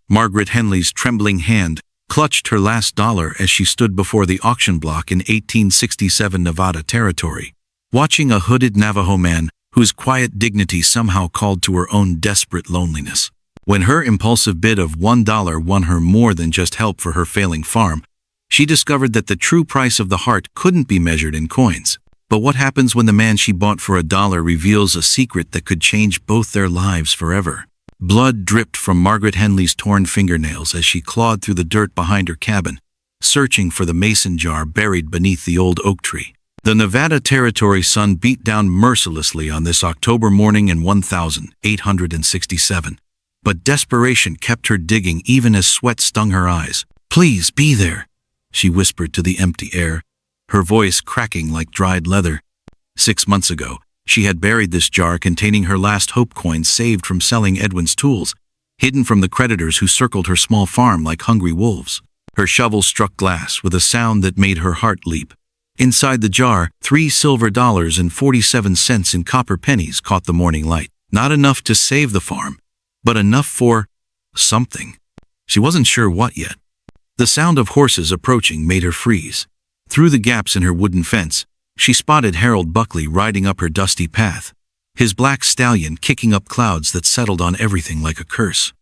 Margaret Henley's trembling hand clutched her last dollar as she stood before the auction block in 1867 Nevada territory, watching a hooded Navajo man whose quiet dignity somehow called to her own desperate loneliness. When her impulsive bid of $1 won her more than just help for her failing farm, she discovered that the true price of the heart couldn't be measured in coins. But what happens when the man she bought for $1 reveals a secret that could change both their lives forever? Blood dripped from Margaret Henley's torn fingernails as she clawed through the dirt behind her cabin, searching for the mason jar buried beneath the old oak tree. The Nevada Territory sun beat down mercilessly on this October morning in 1867, but desperation kept her digging even as sweat stung her eyes. "Please be there," she whispered to the empty air, her voice cracking like dried leather. 6 months ago, she had buried this jar containing her last hope coins saved from selling Edwin's tools, hidden from the creditors who circled her small farm like hungry wolves. Her shovel struck glass with a sound that made her heart leap. Inside the jar, $3 silver and 47 cents in copper pennies caught the morning light. Not enough to save the farm, but enough for something. She wasn't sure what yet. The sound of horses approaching made her freeze. Through the gaps in her wooden fence, she spotted Harold Buckley riding up her dusty path, his black stallion kicking up clouds that settled on everything like a curse.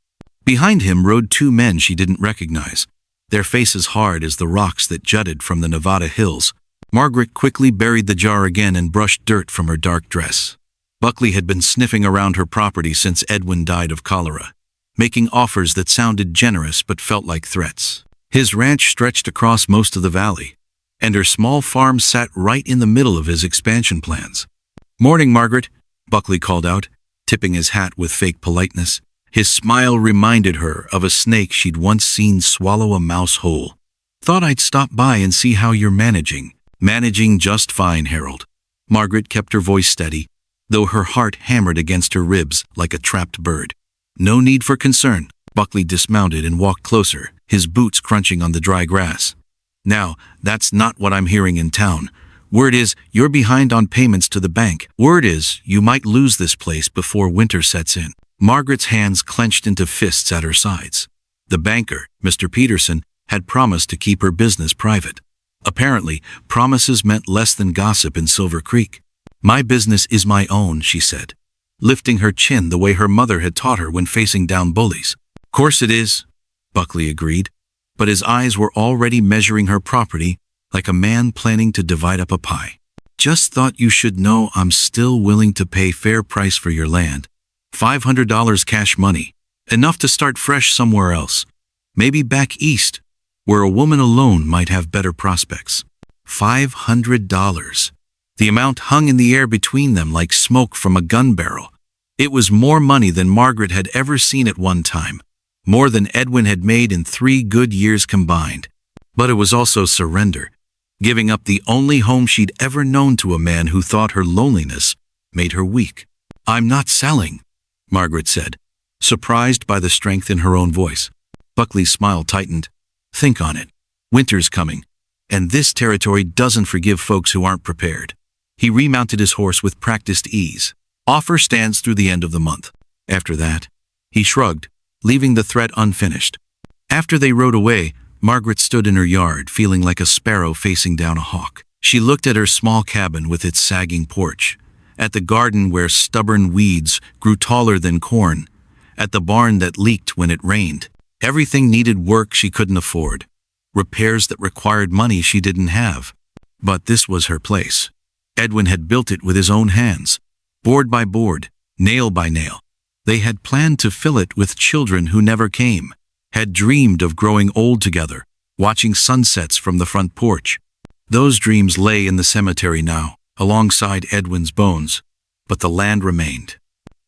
Behind him rode 2 men she didn't recognize, their faces hard as the rocks that jutted from the Nevada hills. Margaret quickly buried the jar again and brushed dirt from her dark dress. Buckley had been sniffing around her property since Edwin died of cholera, making offers that sounded generous but felt like threats. His ranch stretched across most of the valley, and her small farm sat right in the middle of his expansion plans. "Morning, Margaret," Buckley called out, tipping his hat with fake politeness. His smile reminded her of a snake she'd once seen swallow a mouse whole. "Thought I'd stop by and see how you're managing." "Managing just fine, Harold." Margaret kept her voice steady, though her heart hammered against her ribs like a trapped bird. "No need for concern." Buckley dismounted and walked closer, his boots crunching on the dry grass. "Now, that's not what I'm hearing in town. Word is, you're behind on payments to the bank. Word is, you might lose this place before winter sets in." Margaret's hands clenched into fists at her sides. The banker, Mr. Peterson, had promised to keep her business private. Apparently, promises meant less than gossip in Silver Creek. "My business is my own," she said, lifting her chin the way her mother had taught her when facing down bullies. "Course it is," Buckley agreed, but his eyes were already measuring her property like a man planning to divide up a pie. "Just thought you should know I'm still willing to pay fair price for your land. $500 cash money, enough to start fresh somewhere else, maybe back east, where a woman alone might have better prospects." $500. The amount hung in the air between them like smoke from a gun barrel. It was more money than Margaret had ever seen at one time, more than Edwin had made in 3 good years combined. But it was also surrender, giving up the only home she'd ever known to a man who thought her loneliness made her weak. "I'm not selling," Margaret said, surprised by the strength in her own voice. Buckley's smile tightened. "Think on it. Winter's coming, and this territory doesn't forgive folks who aren't prepared." He remounted his horse with practiced ease. "Offer stands through the end of the month." After that, he shrugged, leaving the threat unfinished. After they rode away, Margaret stood in her yard, feeling like a sparrow facing down a hawk. She looked at her small cabin with its sagging porch, at the garden where stubborn weeds grew taller than corn, at the barn that leaked when it rained. Everything needed work she couldn't afford, repairs that required money she didn't have. But this was her place. Edwin had built it with his own hands, board by board, nail by nail. They had planned to fill it with children who never came, had dreamed of growing old together, watching sunsets from the front porch. Those dreams lay in the cemetery now, alongside Edwin's bones, but the land remained.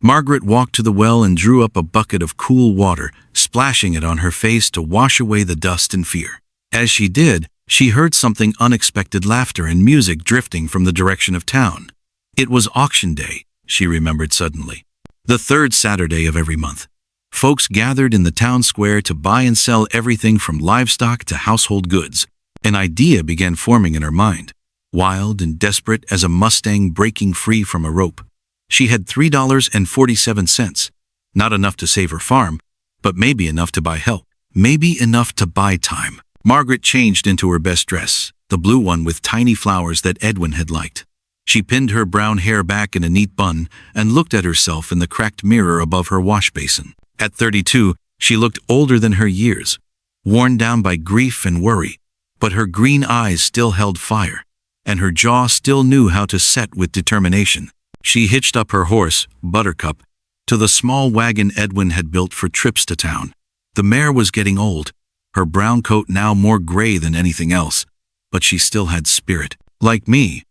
Margaret walked to the well and drew up a bucket of cool water, splashing it on her face to wash away the dust and fear. As she did, she heard something unexpected: laughter and music drifting from the direction of town. It was auction day, she remembered suddenly. The 3rd Saturday of every month. Folks gathered in the town square to buy and sell everything from livestock to household goods. An idea began forming in her mind, wild and desperate as a Mustang breaking free from a rope. She had $3.47, not enough to save her farm, but maybe enough to buy help. Maybe enough to buy time. Margaret changed into her best dress, the blue one with tiny flowers that Edwin had liked. She pinned her brown hair back in a neat bun and looked at herself in the cracked mirror above her wash basin. At 32, she looked older than her years, worn down by grief and worry, but her green eyes still held fire, and her jaw still knew how to set with determination. She hitched up her horse, Buttercup, to the small wagon Edwin had built for trips to town. The mare was getting old, her brown coat now more gray than anything else, but she still had spirit. Like me,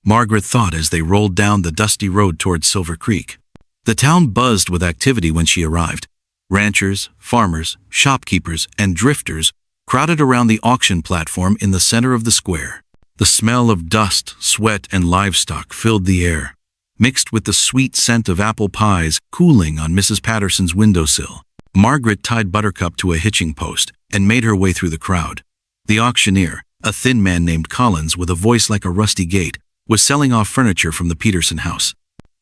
Margaret thought as they rolled down the dusty road toward Silver Creek. The town buzzed with activity when she arrived. Ranchers, farmers, shopkeepers, and drifters crowded around the auction platform in the center of the square. The smell of dust, sweat, and livestock filled the air, mixed with the sweet scent of apple pies cooling on Mrs. Patterson's windowsill. Margaret tied Buttercup to a hitching post and made her way through the crowd. The auctioneer, a thin man named Collins with a voice like a rusty gate, was selling off furniture from the Peterson house.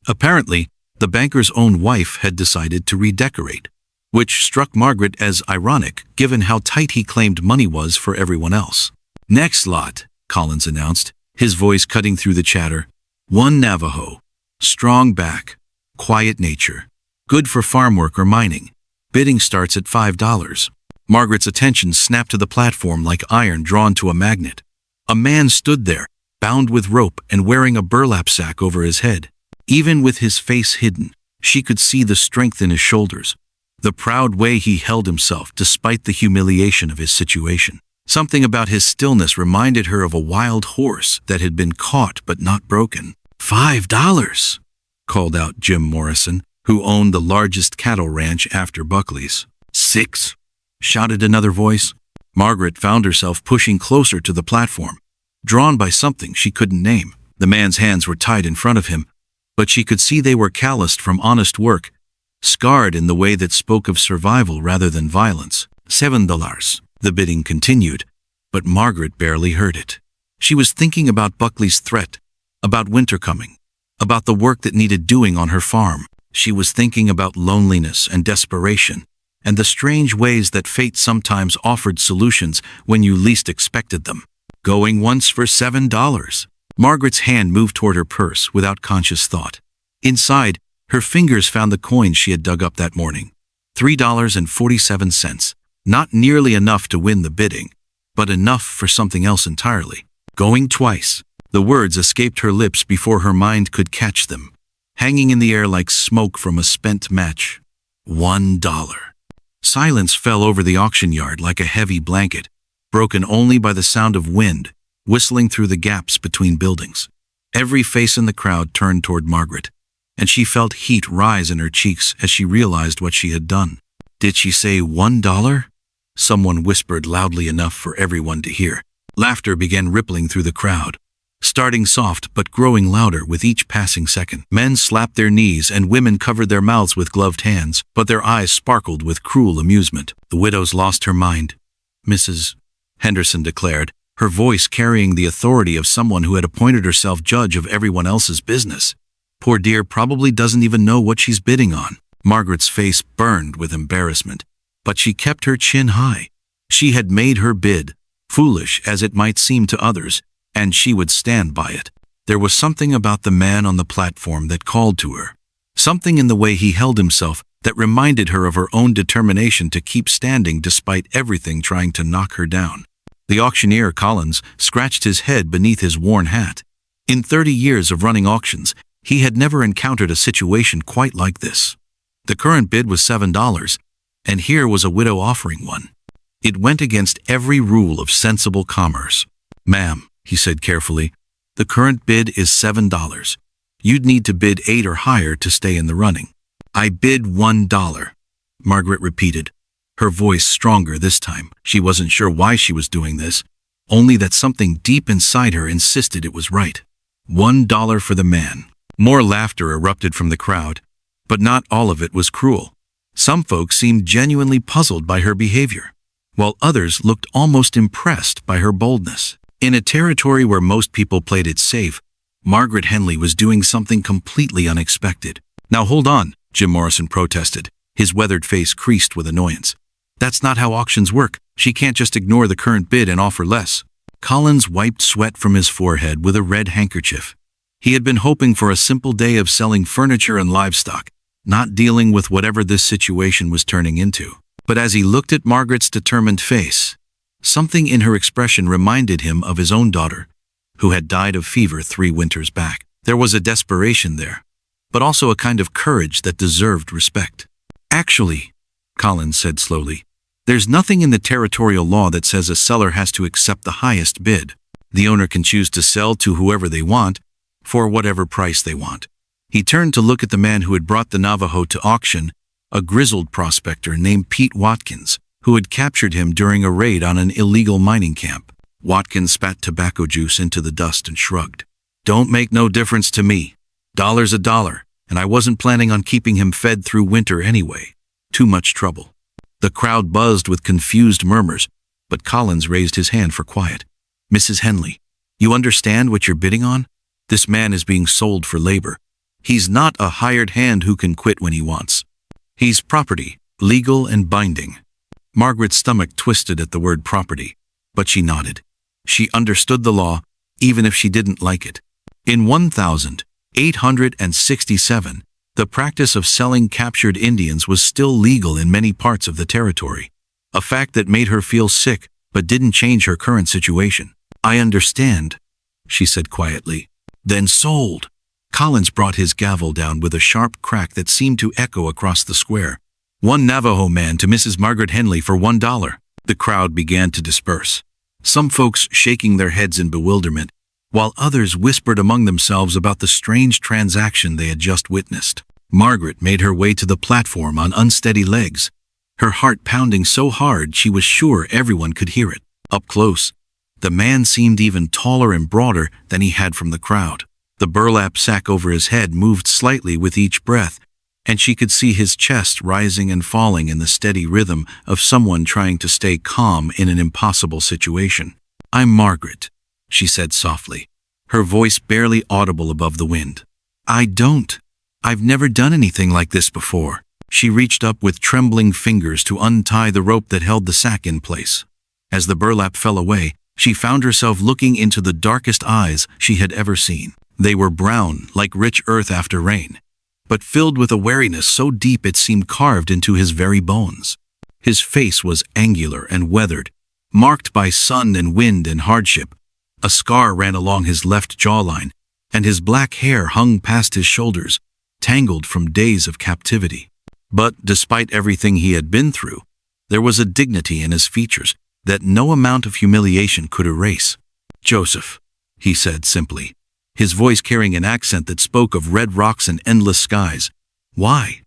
Apparently, the banker's own wife had decided to redecorate, which struck Margaret as ironic given how tight he claimed money was for everyone else. "Next lot," Collins announced, his voice cutting through the chatter. "One Navajo. Strong back. Quiet nature. Good for farm work or mining. Bidding starts at $5. Margaret's attention snapped to the platform like iron drawn to a magnet. A man stood there, bound with rope and wearing a burlap sack over his head. Even with his face hidden, she could see the strength in his shoulders, the proud way he held himself despite the humiliation of his situation. Something about his stillness reminded her of a wild horse that had been caught but not broken. $5, called out Jim Morrison, who owned the largest cattle ranch after Buckley's. $6, shouted another voice. Margaret found herself pushing closer to the platform, drawn by something she couldn't name. The man's hands were tied in front of him, but she could see they were calloused from honest work, scarred in the way that spoke of survival rather than violence. $7. The bidding continued, but Margaret barely heard it. She was thinking about Buckley's threat, about winter coming, about the work that needed doing on her farm. She was thinking about loneliness and desperation, and the strange ways that fate sometimes offered solutions when you least expected them. Going once for $7. Margaret's hand moved toward her purse without conscious thought. Inside, her fingers found the coins she had dug up that morning. $3.47. Not nearly enough to win the bidding, but enough for something else entirely. Going twice. The words escaped her lips before her mind could catch them, hanging in the air like smoke from a spent match. $1. Silence fell over the auction yard like a heavy blanket, broken only by the sound of wind whistling through the gaps between buildings. Every face in the crowd turned toward Margaret, and she felt heat rise in her cheeks as she realized what she had done. Did she say $1? Someone whispered loudly enough for everyone to hear. Laughter began rippling through the crowd, starting soft but growing louder with each passing second. Men slapped their knees and women covered their mouths with gloved hands, but their eyes sparkled with cruel amusement. The widow's lost her mind, Mrs. Henderson declared, her voice carrying the authority of someone who had appointed herself judge of everyone else's business. Poor dear probably doesn't even know what she's bidding on. Margaret's face burned with embarrassment, but she kept her chin high. She had made her bid, foolish as it might seem to others, and she would stand by it. There was something about the man on the platform that called to her, something in the way he held himself that reminded her of her own determination to keep standing despite everything trying to knock her down. The auctioneer, Collins, scratched his head beneath his worn hat. In 30 years of running auctions, he had never encountered a situation quite like this. The current bid was $7, and here was a widow offering one. It went against every rule of sensible commerce. "Ma'am," he said carefully, "the current bid is $7. You'd need to bid 8 or higher to stay in the running." "I bid $1, Margaret repeated, her voice stronger this time. She wasn't sure why she was doing this, only that something deep inside her insisted it was right. $1 for the man. More laughter erupted from the crowd, but not all of it was cruel. Some folks seemed genuinely puzzled by her behavior, while others looked almost impressed by her boldness. In a territory where most people played it safe, Margaret Henley was doing something completely unexpected. "Now hold on," Jim Morrison protested. His weathered face creased with annoyance. That's not how auctions work. She can't just ignore the current bid and offer less. Collins wiped sweat from his forehead with a red handkerchief. He had been hoping for a simple day of selling furniture and livestock, not dealing with whatever this situation was turning into. But as he looked at Margaret's determined face, something in her expression reminded him of his own daughter, who had died of fever 3 winters back. There was a desperation there, but also a kind of courage that deserved respect. Actually, Collins said slowly, there's nothing in the territorial law that says a seller has to accept the highest bid. The owner can choose to sell to whoever they want, for whatever price they want. He turned to look at the man who had brought the Navajo to auction, a grizzled prospector named Pete Watkins, who had captured him during a raid on an illegal mining camp. Watkins spat tobacco juice into the dust and shrugged. Don't make no difference to me. $1's a dollar, and I wasn't planning on keeping him fed through winter anyway. Too much trouble. The crowd buzzed with confused murmurs, but Collins raised his hand for quiet. Mrs. Henley, you understand what you're bidding on? This man is being sold for labor. He's not a hired hand who can quit when he wants. He's property, legal and binding. Margaret's stomach twisted at the word property, but she nodded. She understood the law, even if she didn't like it. In 1867, the practice of selling captured Indians was still legal in many parts of the territory, a fact that made her feel sick but didn't change her current situation. I understand, she said quietly. Then sold. Collins brought his gavel down with a sharp crack that seemed to echo across the square. 1 Navajo man to Mrs. Margaret Henley for $1. The crowd began to disperse, some folks shaking their heads in bewilderment, while others whispered among themselves about the strange transaction they had just witnessed. Margaret made her way to the platform on unsteady legs, her heart pounding so hard she was sure everyone could hear it. Up close, the man seemed even taller and broader than he had from the crowd. The burlap sack over his head moved slightly with each breath, and she could see his chest rising and falling in the steady rhythm of someone trying to stay calm in an impossible situation. I'm Margaret, she said softly, her voice barely audible above the wind. I've never done anything like this before. She reached up with trembling fingers to untie the rope that held the sack in place. As the burlap fell away, she found herself looking into the darkest eyes she had ever seen. They were brown, like rich earth after rain, but filled with a wariness so deep it seemed carved into his very bones. His face was angular and weathered, marked by sun and wind and hardship. A scar ran along his left jawline, and his black hair hung past his shoulders, tangled from days of captivity. But despite everything he had been through, there was a dignity in his features that no amount of humiliation could erase. Joseph, he said simply, his voice carrying an accent that spoke of red rocks and endless skies. Why?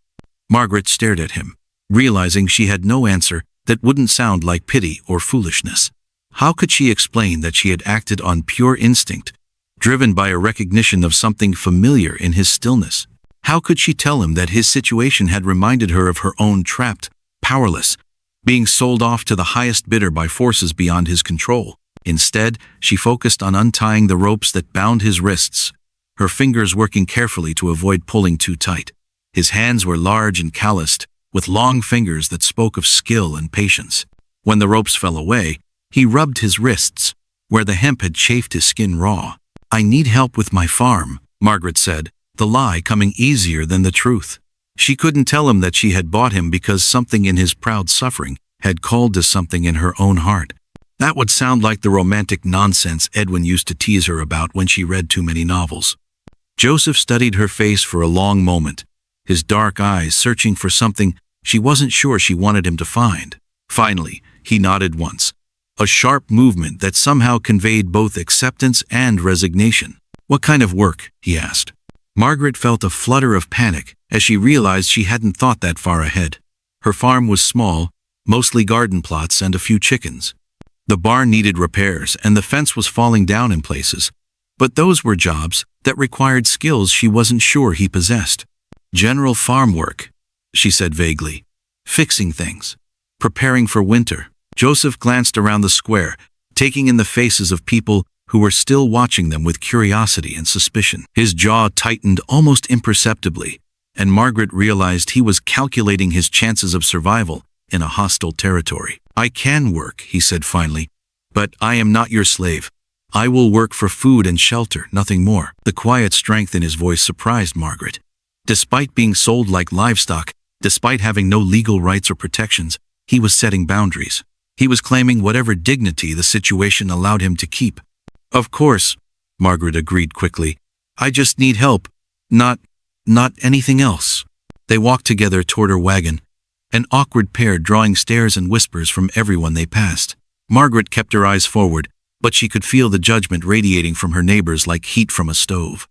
Margaret stared at him, realizing she had no answer that wouldn't sound like pity or foolishness. How could she explain that she had acted on pure instinct, driven by a recognition of something familiar in his stillness? How could she tell him that his situation had reminded her of her own, trapped, powerless, being sold off to the highest bidder by forces beyond his control? Instead, she focused on untying the ropes that bound his wrists, her fingers working carefully to avoid pulling too tight. His hands were large and calloused, with long fingers that spoke of skill and patience. When the ropes fell away, he rubbed his wrists, where the hemp had chafed his skin raw. I need help with my farm, Margaret said, the lie coming easier than the truth. She couldn't tell him that she had bought him because something in his proud suffering had called to something in her own heart. That would sound like the romantic nonsense Edwin used to tease her about when she read too many novels. Joseph studied her face for a long moment, his dark eyes searching for something she wasn't sure she wanted him to find. Finally, he nodded once, a sharp movement that somehow conveyed both acceptance and resignation. What kind of work? He asked. Margaret felt a flutter of panic as she realized she hadn't thought that far ahead. Her farm was small, mostly garden plots and a few chickens. The barn needed repairs and the fence was falling down in places, but those were jobs that required skills she wasn't sure he possessed. General farm work, she said vaguely. Fixing things. Preparing for winter. Joseph glanced around the square, taking in the faces of people who were still watching them with curiosity and suspicion. His jaw tightened almost imperceptibly and Margaret realized he was calculating his chances of survival in a hostile territory. "I can work," he said finally, "but I am not your slave. I will work for food and shelter, nothing more." The quiet strength in his voice surprised Margaret. Despite being sold like livestock, despite having no legal rights or protections, he was setting boundaries. He was claiming whatever dignity the situation allowed him to keep. "Of course," Margaret agreed quickly. "I just need help. Not anything else." They walked together toward her wagon, an awkward pair drawing stares and whispers from everyone they passed. Margaret kept her eyes forward, but she could feel the judgment radiating from her neighbors like heat from a stove.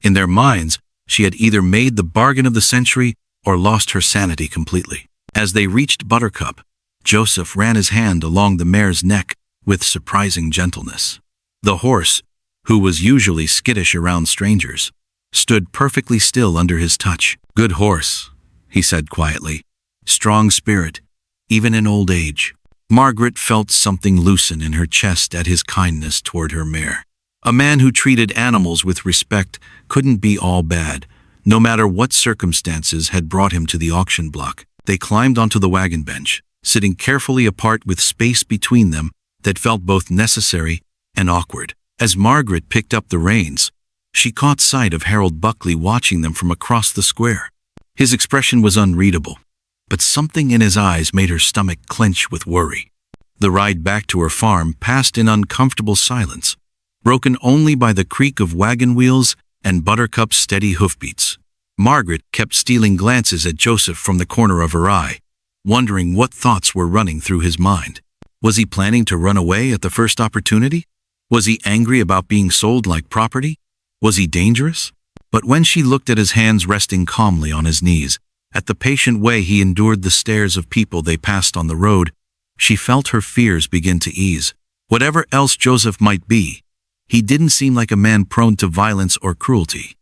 In their minds, she had either made the bargain of the century or lost her sanity completely. As they reached Buttercup, Joseph ran his hand along the mare's neck with surprising gentleness. The horse, who was usually skittish around strangers, stood perfectly still under his touch. "Good horse," he said quietly. "Strong spirit, even in old age." Margaret felt something loosen in her chest at his kindness toward her mare. A man who treated animals with respect couldn't be all bad, no matter what circumstances had brought him to the auction block. They climbed onto the wagon bench, sitting carefully apart with space between them that felt both necessary and awkward. As Margaret picked up the reins, she caught sight of Harold Buckley watching them from across the square. His expression was unreadable, but something in his eyes made her stomach clench with worry. The ride back to her farm passed in uncomfortable silence, broken only by the creak of wagon wheels and Buttercup's steady hoofbeats. Margaret kept stealing glances at Joseph from the corner of her eye, wondering what thoughts were running through his mind. Was he planning to run away at the first opportunity? Was he angry about being sold like property? Was he dangerous? But when she looked at his hands resting calmly on his knees, at the patient way he endured the stares of people they passed on the road, she felt her fears begin to ease. Whatever else Joseph might be, he didn't seem like a man prone to violence or cruelty.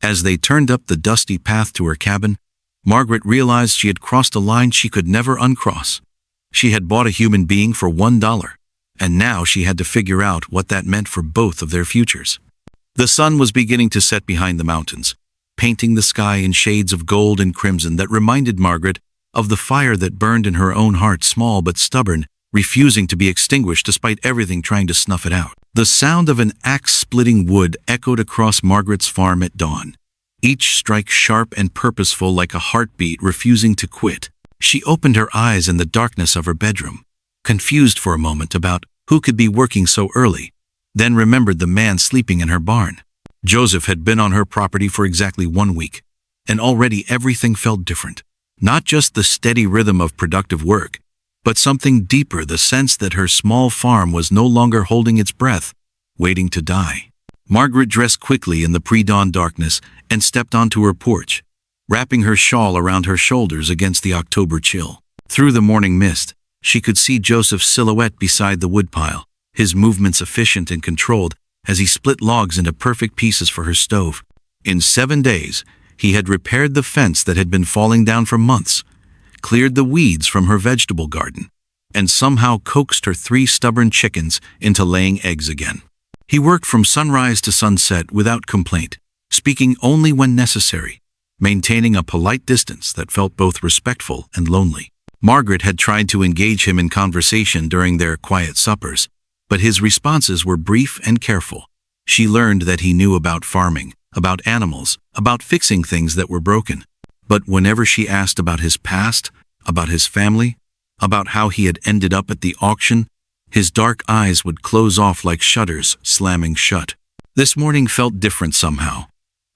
As they turned up the dusty path to her cabin, Margaret realized she had crossed a line she could never uncross. She had bought a human being for $1, and now she had to figure out what that meant for both of their futures. The sun was beginning to set behind the mountains, painting the sky in shades of gold and crimson that reminded Margaret of the fire that burned in her own heart, small but stubborn, refusing to be extinguished despite everything trying to snuff it out. The sound of an axe splitting wood echoed across Margaret's farm at dawn, each strike sharp and purposeful like a heartbeat refusing to quit. She opened her eyes in the darkness of her bedroom, confused for a moment about who could be working so early, then remembered the man sleeping in her barn. Joseph had been on her property for exactly 1 week, and already everything felt different. Not just the steady rhythm of productive work, but something deeper, the sense that her small farm was no longer holding its breath, waiting to die. Margaret dressed quickly in the pre-dawn darkness and stepped onto her porch, wrapping her shawl around her shoulders against the October chill. Through the morning mist, she could see Joseph's silhouette beside the woodpile, his movements efficient and controlled as he split logs into perfect pieces for her stove. In 7 days, he had repaired the fence that had been falling down for months, cleared the weeds from her vegetable garden, and somehow coaxed her 3 stubborn chickens into laying eggs again. He worked from sunrise to sunset without complaint, speaking only when necessary, maintaining a polite distance that felt both respectful and lonely. Margaret had tried to engage him in conversation during their quiet suppers, but his responses were brief and careful. She learned that he knew about farming, about animals, about fixing things that were broken. But whenever she asked about his past, about his family, about how he had ended up at the auction, his dark eyes would close off like shutters slamming shut. This morning felt different somehow.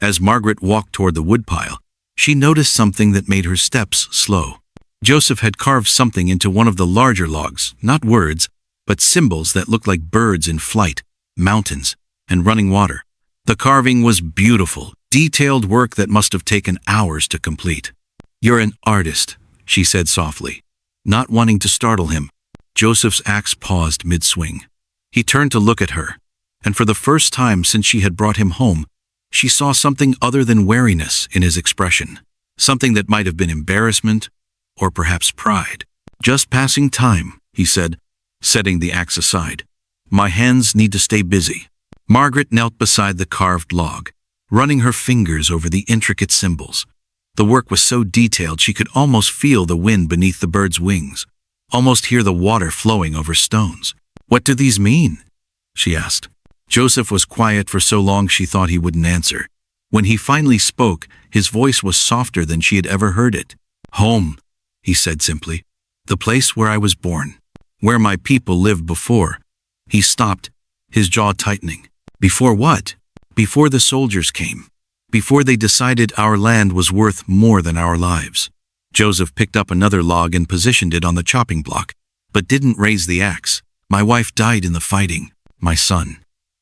As Margaret walked toward the woodpile, she noticed something that made her steps slow. Joseph had carved something into one of the larger logs, not words, but symbols that looked like birds in flight, mountains, and running water. The carving was beautiful, detailed work that must have taken hours to complete. "You're an artist," she said softly, not wanting to startle him. Joseph's axe paused mid-swing. He turned to look at her, and for the first time since she had brought him home, she saw something other than wariness in his expression, something that might have been embarrassment or perhaps pride. "Just passing time," he said, setting the axe aside. "My hands need to stay busy." Margaret knelt beside the carved log, running her fingers over the intricate symbols. The work was so detailed she could almost feel the wind beneath the bird's wings, almost hear the water flowing over stones. "What do these mean?" she asked. Joseph was quiet for so long she thought he wouldn't answer. When he finally spoke, his voice was softer than she had ever heard it. "Home," he said simply. "The place where I was born. Where my people lived before." He stopped, his jaw tightening. "Before what?" "Before the soldiers came. Before they decided our land was worth more than our lives." Joseph picked up another log and positioned it on the chopping block, but didn't raise the axe. "My wife died in the fighting. My son."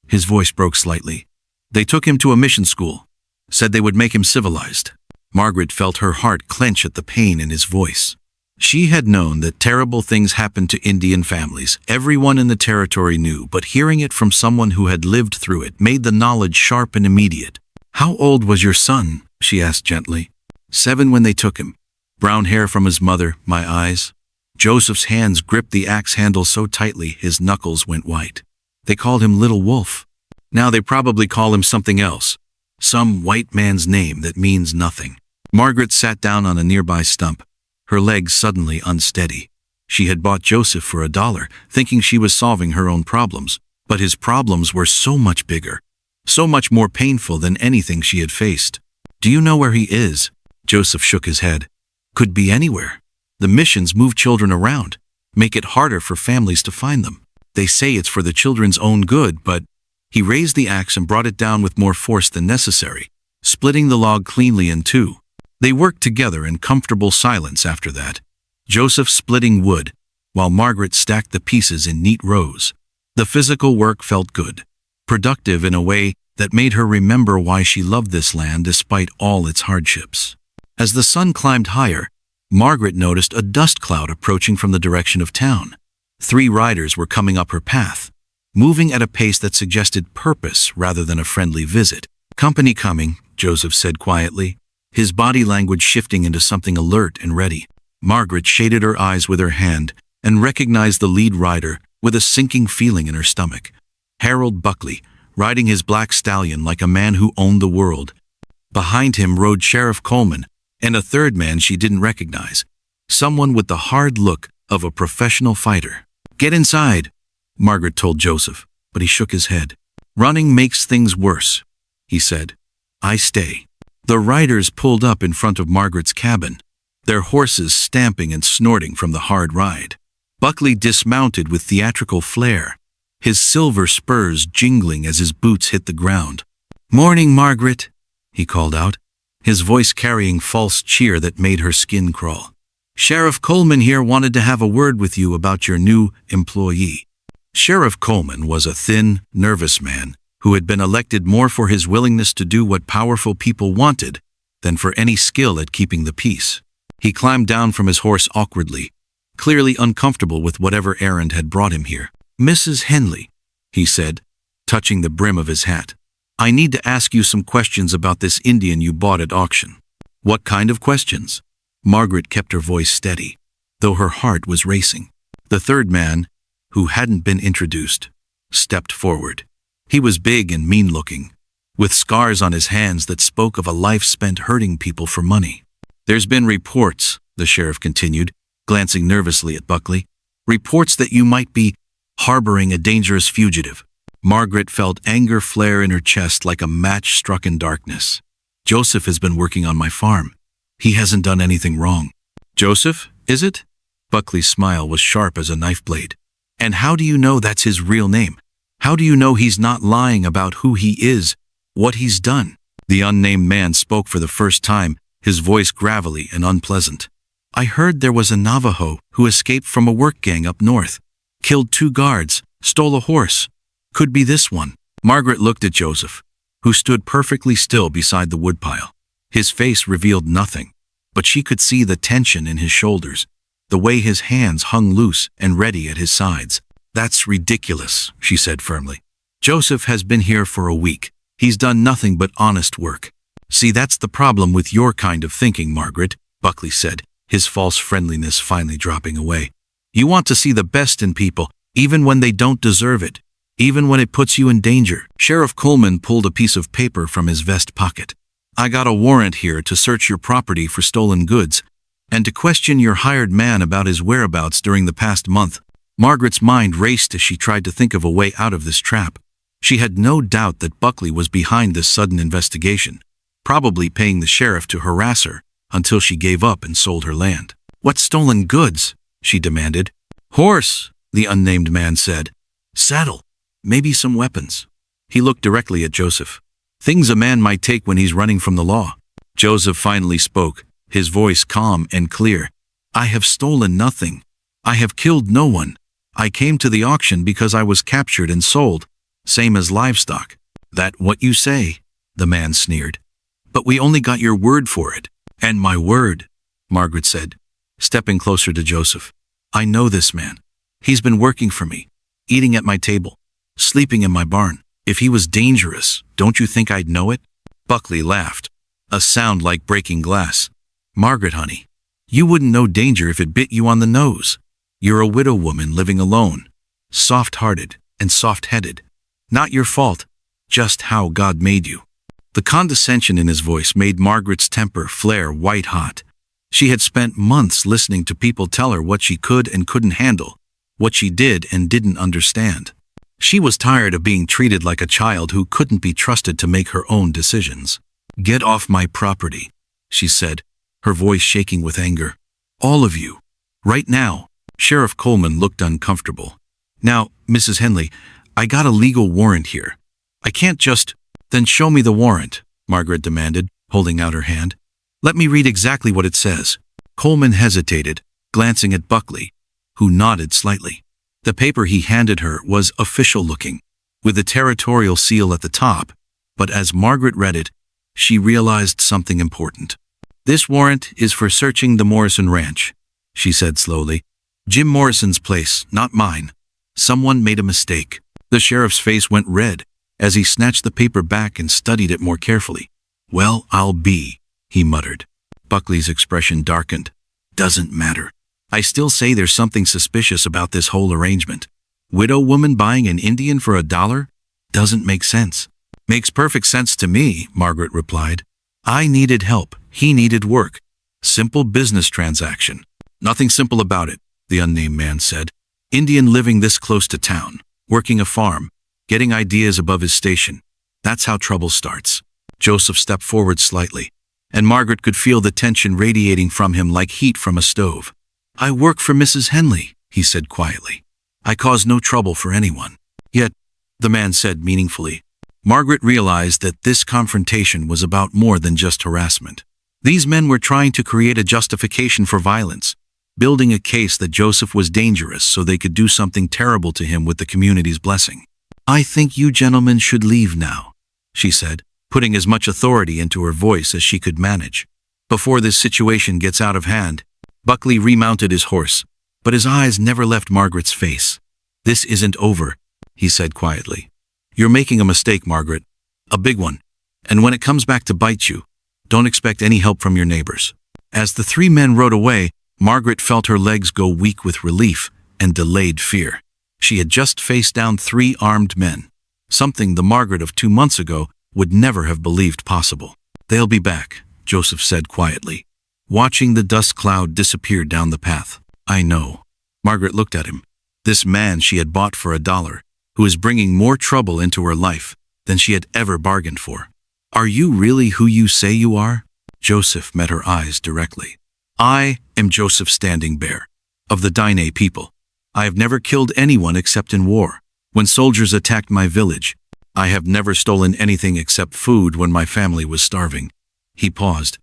His voice broke slightly. "They took him to a mission school. Said they would make him civilized." Margaret felt her heart clench at the pain in his voice. She had known that terrible things happened to Indian families. Everyone in the territory knew, but hearing it from someone who had lived through it made the knowledge sharp and immediate. "How old was your son?" she asked gently. 7 when they took him. Brown hair from his mother, my eyes." Joseph's hands gripped the axe handle so tightly his knuckles went white. "They called him Little Wolf. Now they probably call him something else. Some white man's name that means nothing." Margaret sat down on a nearby stump, her legs suddenly unsteady. She had bought Joseph for $1, thinking she was solving her own problems, but his problems were so much bigger, so much more painful than anything she had faced. "Do you know where he is?" Joseph shook his head. "Could be anywhere. The missions move children around, make it harder for families to find them. They say it's for the children's own good, but..." He raised the axe and brought it down with more force than necessary, splitting the log cleanly in 2. They worked together in comfortable silence after that, Joseph splitting wood, while Margaret stacked the pieces in neat rows. The physical work felt good, productive in a way that made her remember why she loved this land despite all its hardships. As the sun climbed higher, Margaret noticed a dust cloud approaching from the direction of town. 3 riders were coming up her path, moving at a pace that suggested purpose rather than a friendly visit. "Company coming," Joseph said quietly, his body language shifting into something alert and ready. Margaret shaded her eyes with her hand and recognized the lead rider with a sinking feeling in her stomach. Harold Buckley, riding his black stallion like a man who owned the world. Behind him rode Sheriff Coleman and a third man she didn't recognize, someone with the hard look of a professional fighter. "Get inside," Margaret told Joseph, but he shook his head. "Running makes things worse," he said. "I stay." The riders pulled up in front of Margaret's cabin, their horses stamping and snorting from the hard ride. Buckley dismounted with theatrical flair, his silver spurs jingling as his boots hit the ground. "Morning, Margaret," he called out, his voice carrying false cheer that made her skin crawl. "Sheriff Coleman here wanted to have a word with you about your new employee." Sheriff Coleman was a thin, nervous man who had been elected more for his willingness to do what powerful people wanted than for any skill at keeping the peace. He climbed down from his horse awkwardly, clearly uncomfortable with whatever errand had brought him here. "Mrs. Henley," he said, touching the brim of his hat, "I need to ask you some questions about this Indian you bought at auction." "What kind of questions?" Margaret kept her voice steady, though her heart was racing. The third man, who hadn't been introduced, stepped forward. He was big and mean-looking, with scars on his hands that spoke of a life spent hurting people for money. "There's been reports," the sheriff continued, glancing nervously at Buckley, "reports that you might be harboring a dangerous fugitive." Margaret felt anger flare in her chest like a match struck in darkness. "Joseph has been working on my farm. He hasn't done anything wrong." "Joseph, is it?" Buckley's smile was sharp as a knife blade. "And how do you know that's his real name? How do you know he's not lying about who he is, what he's done?" The unnamed man spoke for the first time, his voice gravelly and unpleasant. "I heard there was a Navajo who escaped from a work gang up north, killed 2 guards, stole a horse. Could be this one." Margaret looked at Joseph, who stood perfectly still beside the woodpile. His face revealed nothing, but she could see the tension in his shoulders, the way his hands hung loose and ready at his sides. "That's ridiculous," she said firmly. "Joseph has been here for a week. He's done nothing but honest work." "See, that's the problem with your kind of thinking, Margaret," Buckley said, his false friendliness finally dropping away. "You want to see the best in people, even when they don't deserve it, even when it puts you in danger." Sheriff Coleman pulled a piece of paper from his vest pocket. I got a warrant here to search your property for stolen goods and to question your hired man about his whereabouts during the past month." Margaret's mind raced as she tried to think of a way out of this trap. She had no doubt that Buckley was behind this sudden investigation, probably paying the sheriff to harass her until she gave up and sold her land. "What stolen goods?" she demanded. "Horse," the unnamed man said. "Saddle. Maybe some weapons." He looked directly at Joseph. "Things a man might take when he's running from the law." Joseph finally spoke, his voice calm and clear. "I have stolen nothing. I have killed no one. I came to the auction because I was captured and sold, same as livestock." "That what you say?" the man sneered. "But we only got your word for it." "And my word," Margaret said, stepping closer to Joseph. "I know this man. He's been working for me, eating at my table, sleeping in my barn. If he was dangerous, don't you think I'd know it?" Buckley laughed, a sound like breaking glass. "Margaret, honey, you wouldn't know danger if it bit you on the nose. You're a widow woman living alone, soft-hearted and soft-headed. Not your fault, just how God made you." The condescension in his voice made Margaret's temper flare white-hot. She had spent months listening to people tell her what she could and couldn't handle, what she did and didn't understand. She was tired of being treated like a child who couldn't be trusted to make her own decisions. "Get off my property," she said, her voice shaking with anger. "All of you. Right now." Sheriff Coleman looked uncomfortable. "Now, Mrs. Henley, I got a legal warrant here. I can't just—" "Then show me the warrant," Margaret demanded, holding out her hand. "Let me read exactly what it says." Coleman hesitated, glancing at Buckley, who nodded slightly. The paper he handed her was official-looking, with a territorial seal at the top, but as Margaret read it, she realized something important. "This warrant is for searching the Morrison Ranch," she said slowly. "Jim Morrison's place, not mine. Someone made a mistake." The sheriff's face went red as he snatched the paper back and studied it more carefully. "Well, I'll be," he muttered. Buckley's expression darkened. "Doesn't matter. I still say there's something suspicious about this whole arrangement. Widow woman buying an Indian for $1? Doesn't make sense." "Makes perfect sense to me," Margaret replied. "I needed help. He needed work. Simple business transaction." "Nothing simple about it," the unnamed man said. "Indian living this close to town, working a farm, getting ideas above his station. That's how trouble starts." Joseph stepped forward slightly, and Margaret could feel the tension radiating from him like heat from a stove. "I work for Mrs. Henley," he said quietly. "I cause no trouble for anyone." "Yet," the man said meaningfully, Margaret realized that this confrontation was about more than just harassment. These men were trying to create a justification for violence, building a case that Joseph was dangerous so they could do something terrible to him with the community's blessing. "I think you gentlemen should leave now," she said, putting as much authority into her voice as she could manage. "Before this situation gets out of hand." Buckley remounted his horse, but his eyes never left Margaret's face. "This isn't over," he said quietly. "You're making a mistake, Margaret. A big one. And when it comes back to bite you, don't expect any help from your neighbors." As the three men rode away, Margaret felt her legs go weak with relief and delayed fear. She had just faced down 3 armed men, something the Margaret of 2 months ago would never have believed possible. "They'll be back," Joseph said quietly, watching the dust cloud disappear down the path. "I know." Margaret looked at him. This man she had bought for $1, who is bringing more trouble into her life than she had ever bargained for. "Are you really who you say you are?" Joseph met her eyes directly. "I am Joseph Standing Bear, of the Dine people. I have never killed anyone except in war. When soldiers attacked my village, I have never stolen anything except food when my family was starving." He paused.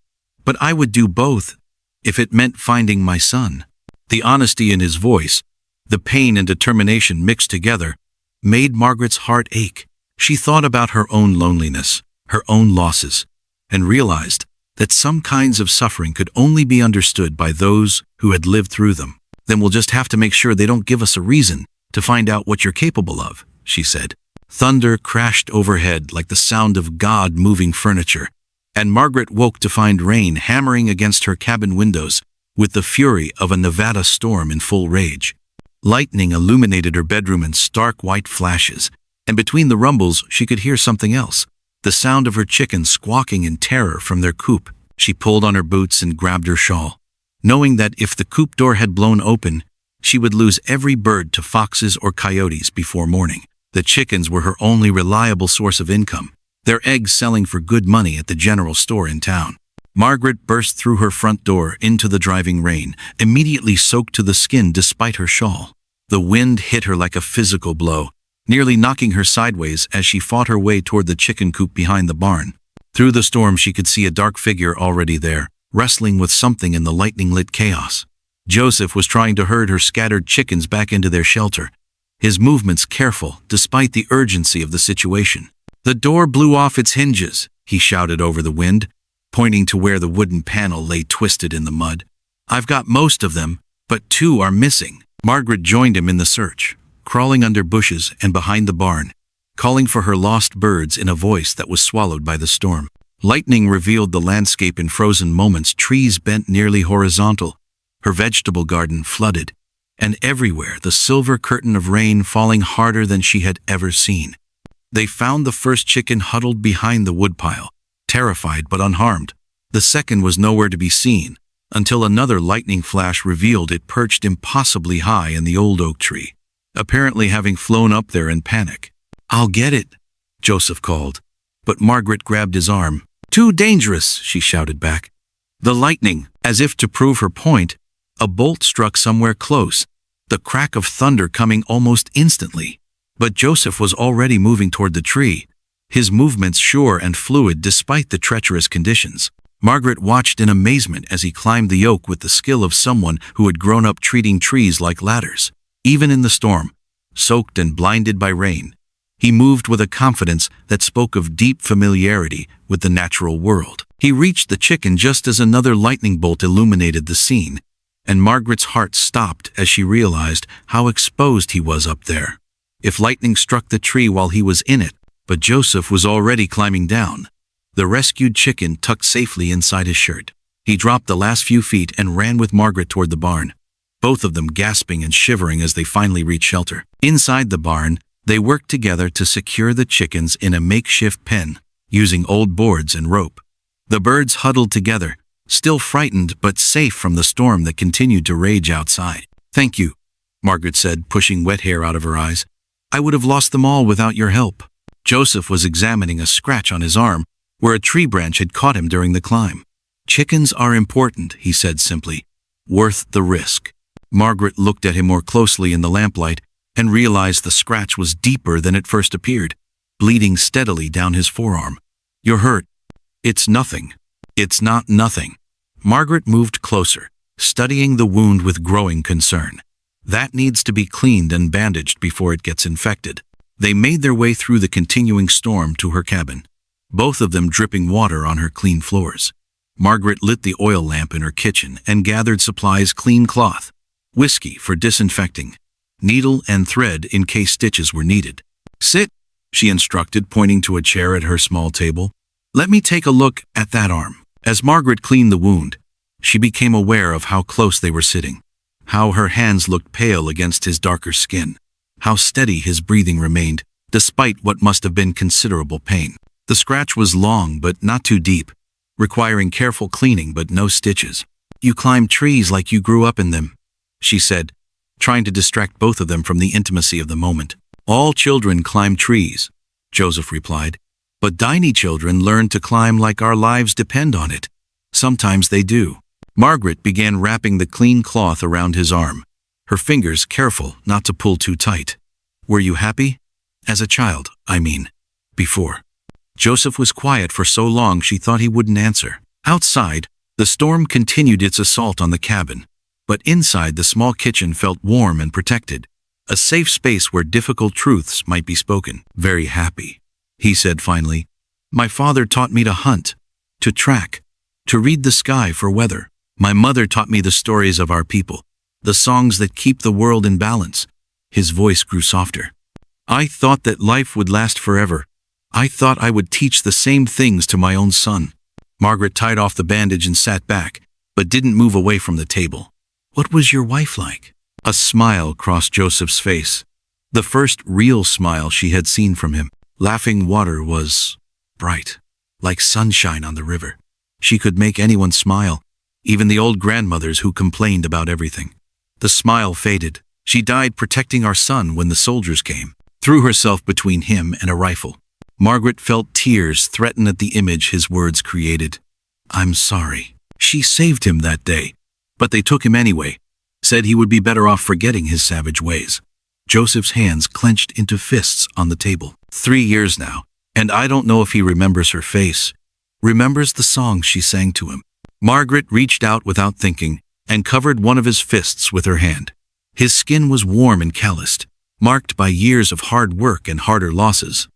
"But I would do both, if it meant finding my son." The honesty in his voice, the pain and determination mixed together, made Margaret's heart ache. She thought about her own loneliness, her own losses, and realized that some kinds of suffering could only be understood by those who had lived through them. "Then we'll just have to make sure they don't give us a reason to find out what you're capable of," she said. Thunder crashed overhead like the sound of God moving furniture, and Margaret woke to find rain hammering against her cabin windows with the fury of a Nevada storm in full rage. Lightning illuminated her bedroom in stark white flashes, and between the rumbles she could hear something else, the sound of her chickens squawking in terror from their coop. She pulled on her boots and grabbed her shawl, knowing that if the coop door had blown open, she would lose every bird to foxes or coyotes before morning. The chickens were her only reliable source of income, their eggs selling for good money at the general store in town. Margaret burst through her front door into the driving rain, immediately soaked to the skin despite her shawl. The wind hit her like a physical blow, nearly knocking her sideways as she fought her way toward the chicken coop behind the barn. Through the storm, she could see a dark figure already there, wrestling with something in the lightning-lit chaos. Joseph was trying to herd her scattered chickens back into their shelter, his movements careful despite the urgency of the situation. "The door blew off its hinges," he shouted over the wind, pointing to where the wooden panel lay twisted in the mud. "I've got most of them, but 2 are missing." Margaret joined him in the search, crawling under bushes and behind the barn, calling for her lost birds in a voice that was swallowed by the storm. Lightning revealed the landscape in frozen moments, trees bent nearly horizontal, her vegetable garden flooded, and everywhere the silver curtain of rain falling harder than she had ever seen. They found the first chicken huddled behind the woodpile, terrified but unharmed. The second was nowhere to be seen, until another lightning flash revealed it perched impossibly high in the old oak tree, apparently having flown up there in panic. "I'll get it," Joseph called, but Margaret grabbed his arm. "Too dangerous," she shouted back. The lightning, as if to prove her point, a bolt struck somewhere close, the crack of thunder coming almost instantly. But Joseph was already moving toward the tree, his movements sure and fluid despite the treacherous conditions. Margaret watched in amazement as he climbed the oak with the skill of someone who had grown up treating trees like ladders. Even in the storm, soaked and blinded by rain, he moved with a confidence that spoke of deep familiarity with the natural world. He reached the chicken just as another lightning bolt illuminated the scene, and Margaret's heart stopped as she realized how exposed he was up there. If lightning struck the tree while he was in it, but Joseph was already climbing down, the rescued chicken tucked safely inside his shirt. He dropped the last few feet and ran with Margaret toward the barn, both of them gasping and shivering as they finally reached shelter. Inside the barn, they worked together to secure the chickens in a makeshift pen, using old boards and rope. The birds huddled together, still frightened but safe from the storm that continued to rage outside. "Thank you," Margaret said, pushing wet hair out of her eyes. "I would have lost them all without your help." Joseph was examining a scratch on his arm where a tree branch had caught him during the climb. "Chickens are important," he said simply. "Worth the risk." Margaret looked at him more closely in the lamplight and realized the scratch was deeper than it first appeared, bleeding steadily down his forearm. "You're hurt." "It's nothing." "It's not nothing." Margaret moved closer, studying the wound with growing concern. "That needs to be cleaned and bandaged before it gets infected." They made their way through the continuing storm to her cabin, both of them dripping water on her clean floors. Margaret lit the oil lamp in her kitchen and gathered supplies: clean cloth, whiskey for disinfecting, needle and thread in case stitches were needed. "Sit," she instructed, pointing to a chair at her small table. "Let me take a look at that arm." As Margaret cleaned the wound, she became aware of how close they were sitting, how her hands looked pale against his darker skin, how steady his breathing remained, despite what must have been considerable pain. The scratch was long but not too deep, requiring careful cleaning but no stitches. "You climb trees like you grew up in them," she said, trying to distract both of them from the intimacy of the moment. "All children climb trees," Joseph replied, "but tiny children learn to climb like our lives depend on it. Sometimes they do." Margaret began wrapping the clean cloth around his arm, her fingers careful not to pull too tight. "Were you happy? As a child, I mean. Before." Joseph was quiet for so long she thought he wouldn't answer. Outside, the storm continued its assault on the cabin, but inside the small kitchen felt warm and protected, a safe space where difficult truths might be spoken. "Very happy," he said finally. "My father taught me to hunt, to track, to read the sky for weather. My mother taught me the stories of our people, the songs that keep the world in balance." His voice grew softer. "I thought that life would last forever. I thought I would teach the same things to my own son." Margaret tied off the bandage and sat back, but didn't move away from the table. "What was your wife like?" A smile crossed Joseph's face, the first real smile she had seen from him. Laughing water was bright, like sunshine on the river. She could make anyone smile, even the old grandmothers who complained about everything. The smile faded. She died protecting our son when the soldiers came, threw herself between him and a rifle. Margaret felt tears threaten at the image his words created. I'm sorry. She saved him that day, but they took him anyway, said he would be better off forgetting his savage ways. Joseph's hands clenched into fists on the table. 3 years now, and I don't know if he remembers her face, remembers the song she sang to him. Margaret reached out without thinking and covered one of his fists with her hand. His skin was warm and calloused, marked by years of hard work and harder losses.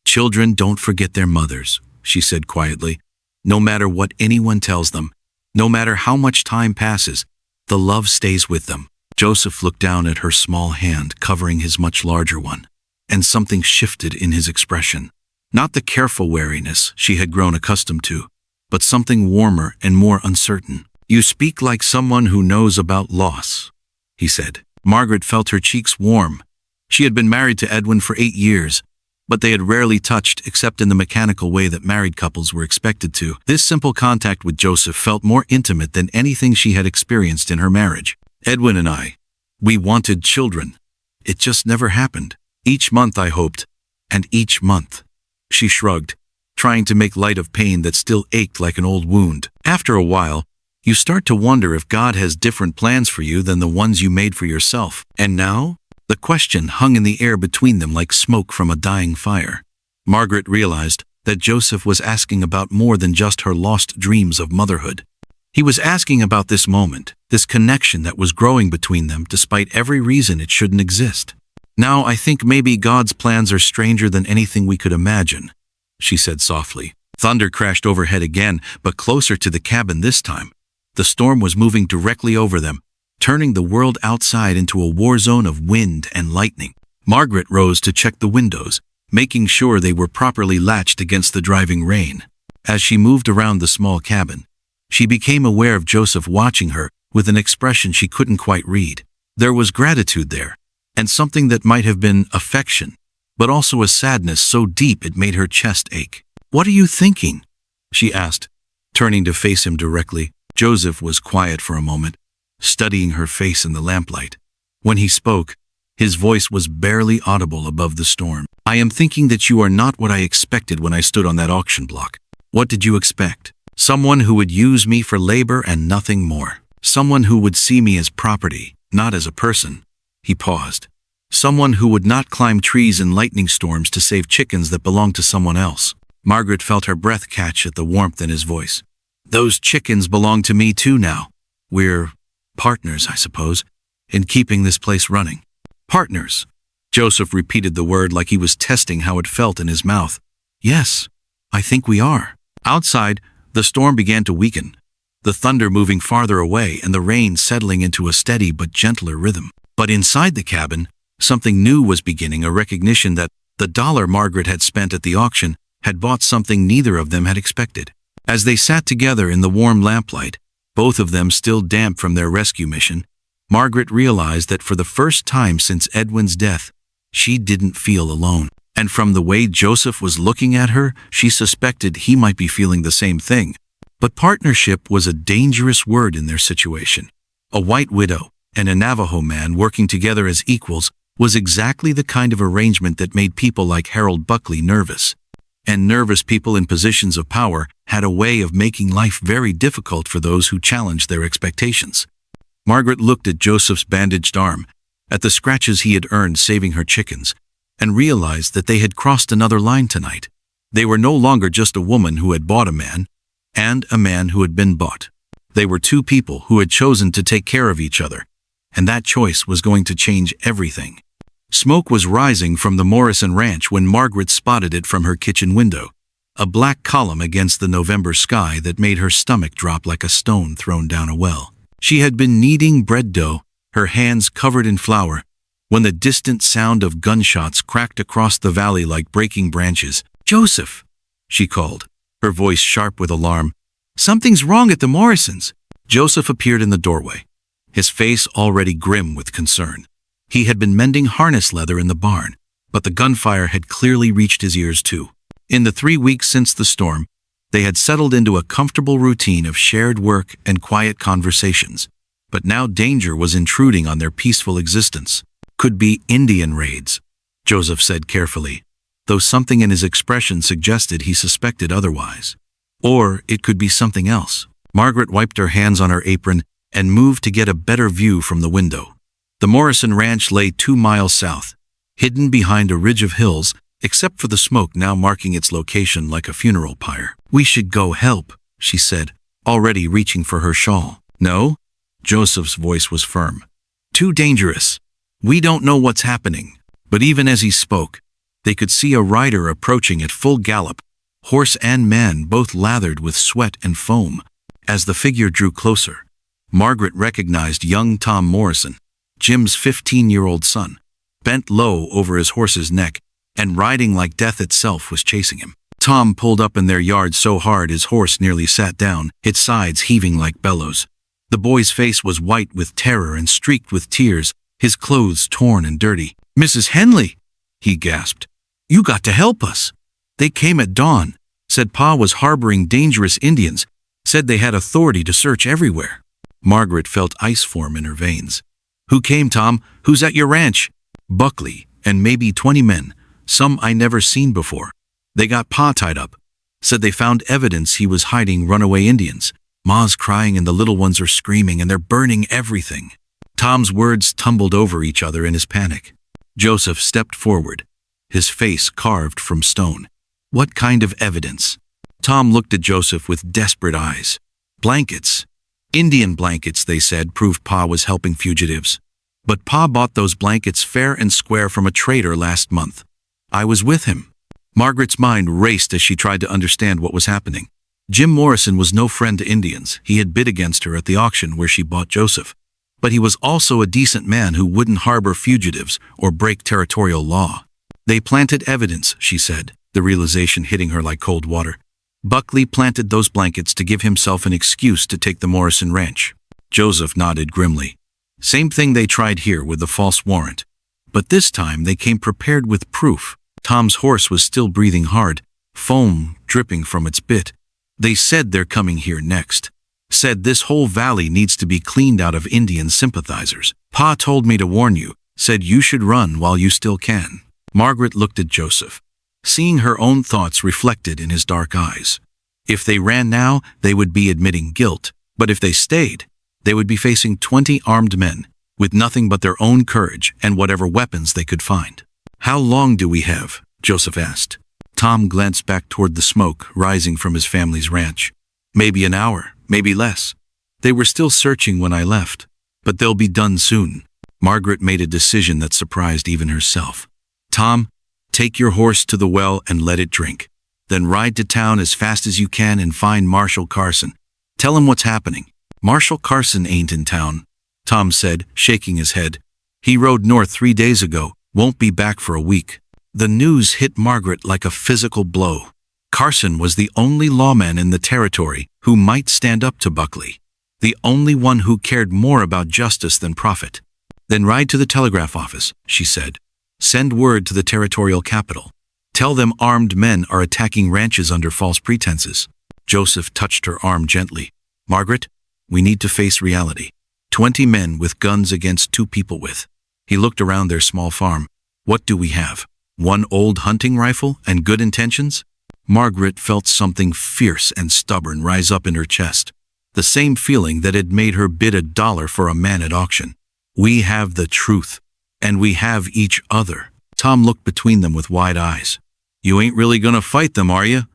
Children don't forget their mothers, she said quietly. No matter what anyone tells them, no matter how much time passes, the love stays with them. Joseph looked down at her small hand covering his much larger one, and something shifted in his expression. Not the careful wariness she had grown accustomed to, but something warmer and more uncertain. You speak like someone who knows about loss, he said. Margaret felt her cheeks warm. She had been married to Edwin for 8 years, but they had rarely touched except in the mechanical way that married couples were expected to. This simple contact with Joseph felt more intimate than anything she had experienced in her marriage. Edwin and I, we wanted children. It just never happened. Each month I hoped, and each month. She shrugged, trying to make light of pain that still ached like an old wound. After a while, you start to wonder if God has different plans for you than the ones you made for yourself. And now? The question hung in the air between them like smoke from a dying fire. Margaret realized that Joseph was asking about more than just her lost dreams of motherhood. He was asking about this moment, this connection that was growing between them despite every reason it shouldn't exist. Now I think maybe God's plans are stranger than anything we could imagine, she said softly. Thunder crashed overhead again, but closer to the cabin this time. The storm was moving directly over them, turning the world outside into a war zone of wind and lightning. Margaret rose to check the windows, making sure they were properly latched against the driving rain. As she moved around the small cabin, she became aware of Joseph watching her with an expression she couldn't quite read. There was gratitude there, and something that might have been affection, but also a sadness so deep it made her chest ache. What are you thinking? She asked, turning to face him directly. Joseph was quiet for a moment, studying her face in the lamplight. When he spoke, his voice was barely audible above the storm. I am thinking that you are not what I expected when I stood on that auction block. What did you expect? Someone who would use me for labor and nothing more. Someone who would see me as property, not as a person. He paused. Someone who would not climb trees in lightning storms to save chickens that belonged to someone else. Margaret felt her breath catch at the warmth in his voice. Those chickens belong to me too now. We're partners, I suppose, in keeping this place running. Partners. Joseph repeated the word like he was testing how it felt in his mouth. Yes, I think we are. Outside, the storm began to weaken, the thunder moving farther away and the rain settling into a steady but gentler rhythm. But inside the cabin, something new was beginning, a recognition that the dollar Margaret had spent at the auction had bought something neither of them had expected. As they sat together in the warm lamplight, both of them still damp from their rescue mission, Margaret realized that for the first time since Edwin's death, she didn't feel alone. And from the way Joseph was looking at her, she suspected he might be feeling the same thing. But partnership was a dangerous word in their situation. A white widow and a Navajo man working together as equals was exactly the kind of arrangement that made people like Harold Buckley nervous. And nervous people in positions of power had a way of making life very difficult for those who challenged their expectations. Margaret looked at Joseph's bandaged arm, at the scratches he had earned saving her chickens, and realized that they had crossed another line tonight. They were no longer just a woman who had bought a man, and a man who had been bought. They were two people who had chosen to take care of each other, and that choice was going to change everything. Smoke was rising from the Morrison Ranch when Margaret spotted it from her kitchen window, a black column against the November sky that made her stomach drop like a stone thrown down a well. She had been kneading bread dough, her hands covered in flour, when the distant sound of gunshots cracked across the valley like breaking branches. "Joseph," she called, her voice sharp with alarm. "Something's wrong at the Morrisons." Joseph appeared in the doorway, his face already grim with concern. He had been mending harness leather in the barn, but the gunfire had clearly reached his ears too. In the 3 weeks since the storm, they had settled into a comfortable routine of shared work and quiet conversations. But now danger was intruding on their peaceful existence. Could be Indian raids, Joseph said carefully, though something in his expression suggested he suspected otherwise. Or it could be something else. Margaret wiped her hands on her apron and moved to get a better view from the window. The Morrison Ranch lay 2 miles south, hidden behind a ridge of hills, except for the smoke now marking its location like a funeral pyre. "We should go help," she said, already reaching for her shawl. "No," Joseph's voice was firm. "Too dangerous. We don't know what's happening." But even as he spoke, they could see a rider approaching at full gallop, horse and man both lathered with sweat and foam. As the figure drew closer, Margaret recognized young Tom Morrison, Jim's 15-year-old son, bent low over his horse's neck and riding like death itself was chasing him. Tom pulled up in their yard so hard his horse nearly sat down, its sides heaving like bellows. The boy's face was white with terror and streaked with tears, his clothes torn and dirty. "Mrs. Henley," he gasped, "you got to help us. They came at dawn, said Pa was harboring dangerous Indians, said they had authority to search everywhere." Margaret felt ice form in her veins. "Who came, Tom? Who's at your ranch?" "Buckley, and maybe 20 men, some I never seen before. They got Pa tied up. Said they found evidence he was hiding runaway Indians. Ma's crying and the little ones are screaming and they're burning everything." Tom's words tumbled over each other in his panic. Joseph stepped forward, his face carved from stone. "What kind of evidence?" Tom looked at Joseph with desperate eyes. "Blankets. Indian blankets, they said, proved Pa was helping fugitives. But Pa bought those blankets fair and square from a trader last month. I was with him." Margaret's mind raced as she tried to understand what was happening. Jim Morrison was no friend to Indians. He had bid against her at the auction where she bought Joseph. But he was also a decent man who wouldn't harbor fugitives or break territorial law. "They planted evidence," she said, the realization hitting her like cold water. "Buckley planted those blankets to give himself an excuse to take the Morrison Ranch." Joseph nodded grimly. "Same thing they tried here with the false warrant. But this time they came prepared with proof." Tom's horse was still breathing hard, foam dripping from its bit. "They said they're coming here next. Said this whole valley needs to be cleaned out of Indian sympathizers. Pa told me to warn you, said you should run while you still can." Margaret looked at Joseph, seeing her own thoughts reflected in his dark eyes. If they ran now, they would be admitting guilt. But if they stayed, they would be facing 20 armed men, with nothing but their own courage and whatever weapons they could find. "How long do we have?" Joseph asked. Tom glanced back toward the smoke rising from his family's ranch. "Maybe an hour, maybe less. They were still searching when I left, but they'll be done soon." Margaret made a decision that surprised even herself. "Tom, take your horse to the well and let it drink. Then ride to town as fast as you can and find Marshal Carson. Tell him what's happening." "Marshal Carson ain't in town," Tom said, shaking his head. "He rode north 3 days ago, won't be back for a week." The news hit Margaret like a physical blow. Carson was the only lawman in the territory who might stand up to Buckley, the only one who cared more about justice than profit. "Then ride to the telegraph office," she said. "Send word to the territorial capital. Tell them armed men are attacking ranches under false pretenses." Joseph touched her arm gently. "Margaret, we need to face reality. 20 men with guns against 2 people with." He looked around their small farm. "What do we have? 1 old hunting rifle and good intentions?" Margaret felt something fierce and stubborn rise up in her chest, the same feeling that had made her bid $1 for a man at auction. "We have the truth, and we have each other." Tom looked between them with wide eyes. "You ain't really gonna fight them, are you?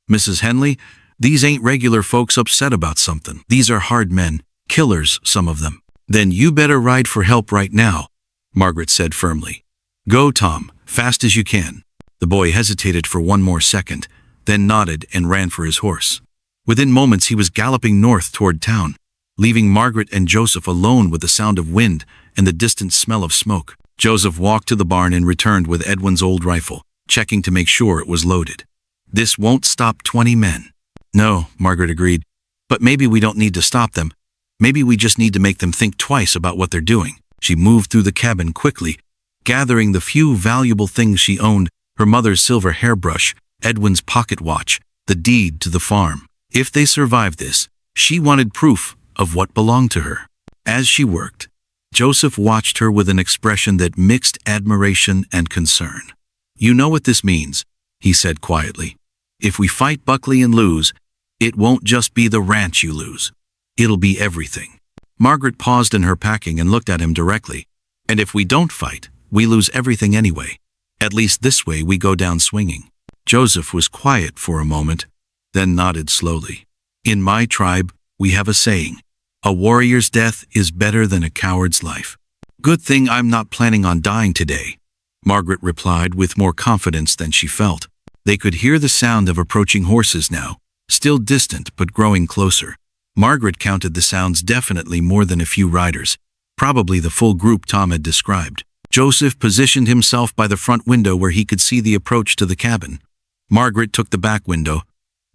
Mrs. Henley, these ain't regular folks upset about something. These are hard men, killers, some of them." "Then you better ride for help right now," Margaret said firmly. "Go, Tom, fast as you can." The boy hesitated for 1 more second, then nodded and ran for his horse. Within moments he was galloping north toward town, leaving Margaret and Joseph alone with the sound of wind and the distant smell of smoke. Joseph walked to the barn and returned with Edwin's old rifle, checking to make sure it was loaded. "This won't stop 20 men." "No," Margaret agreed, "but maybe we don't need to stop them. Maybe we just need to make them think twice about what they're doing." She moved through the cabin quickly, gathering the few valuable things she owned, her mother's silver hairbrush, Edwin's pocket watch, the deed to the farm. If they survived this, she wanted proof of what belonged to her. As she worked, Joseph watched her with an expression that mixed admiration and concern. "You know what this means," he said quietly. "If we fight Buckley and lose, it won't just be the ranch you lose. It'll be everything." Margaret paused in her packing and looked at him directly. "And if we don't fight, we lose everything anyway. At least this way we go down swinging." Joseph was quiet for a moment, then nodded slowly. "In my tribe, we have a saying, a warrior's death is better than a coward's life." "Good thing I'm not planning on dying today," Margaret replied with more confidence than she felt. They could hear the sound of approaching horses now, still distant but growing closer. Margaret counted the sounds definitely more than a few riders, probably the full group Tom had described. Joseph positioned himself by the front window where he could see the approach to the cabin. Margaret took the back window,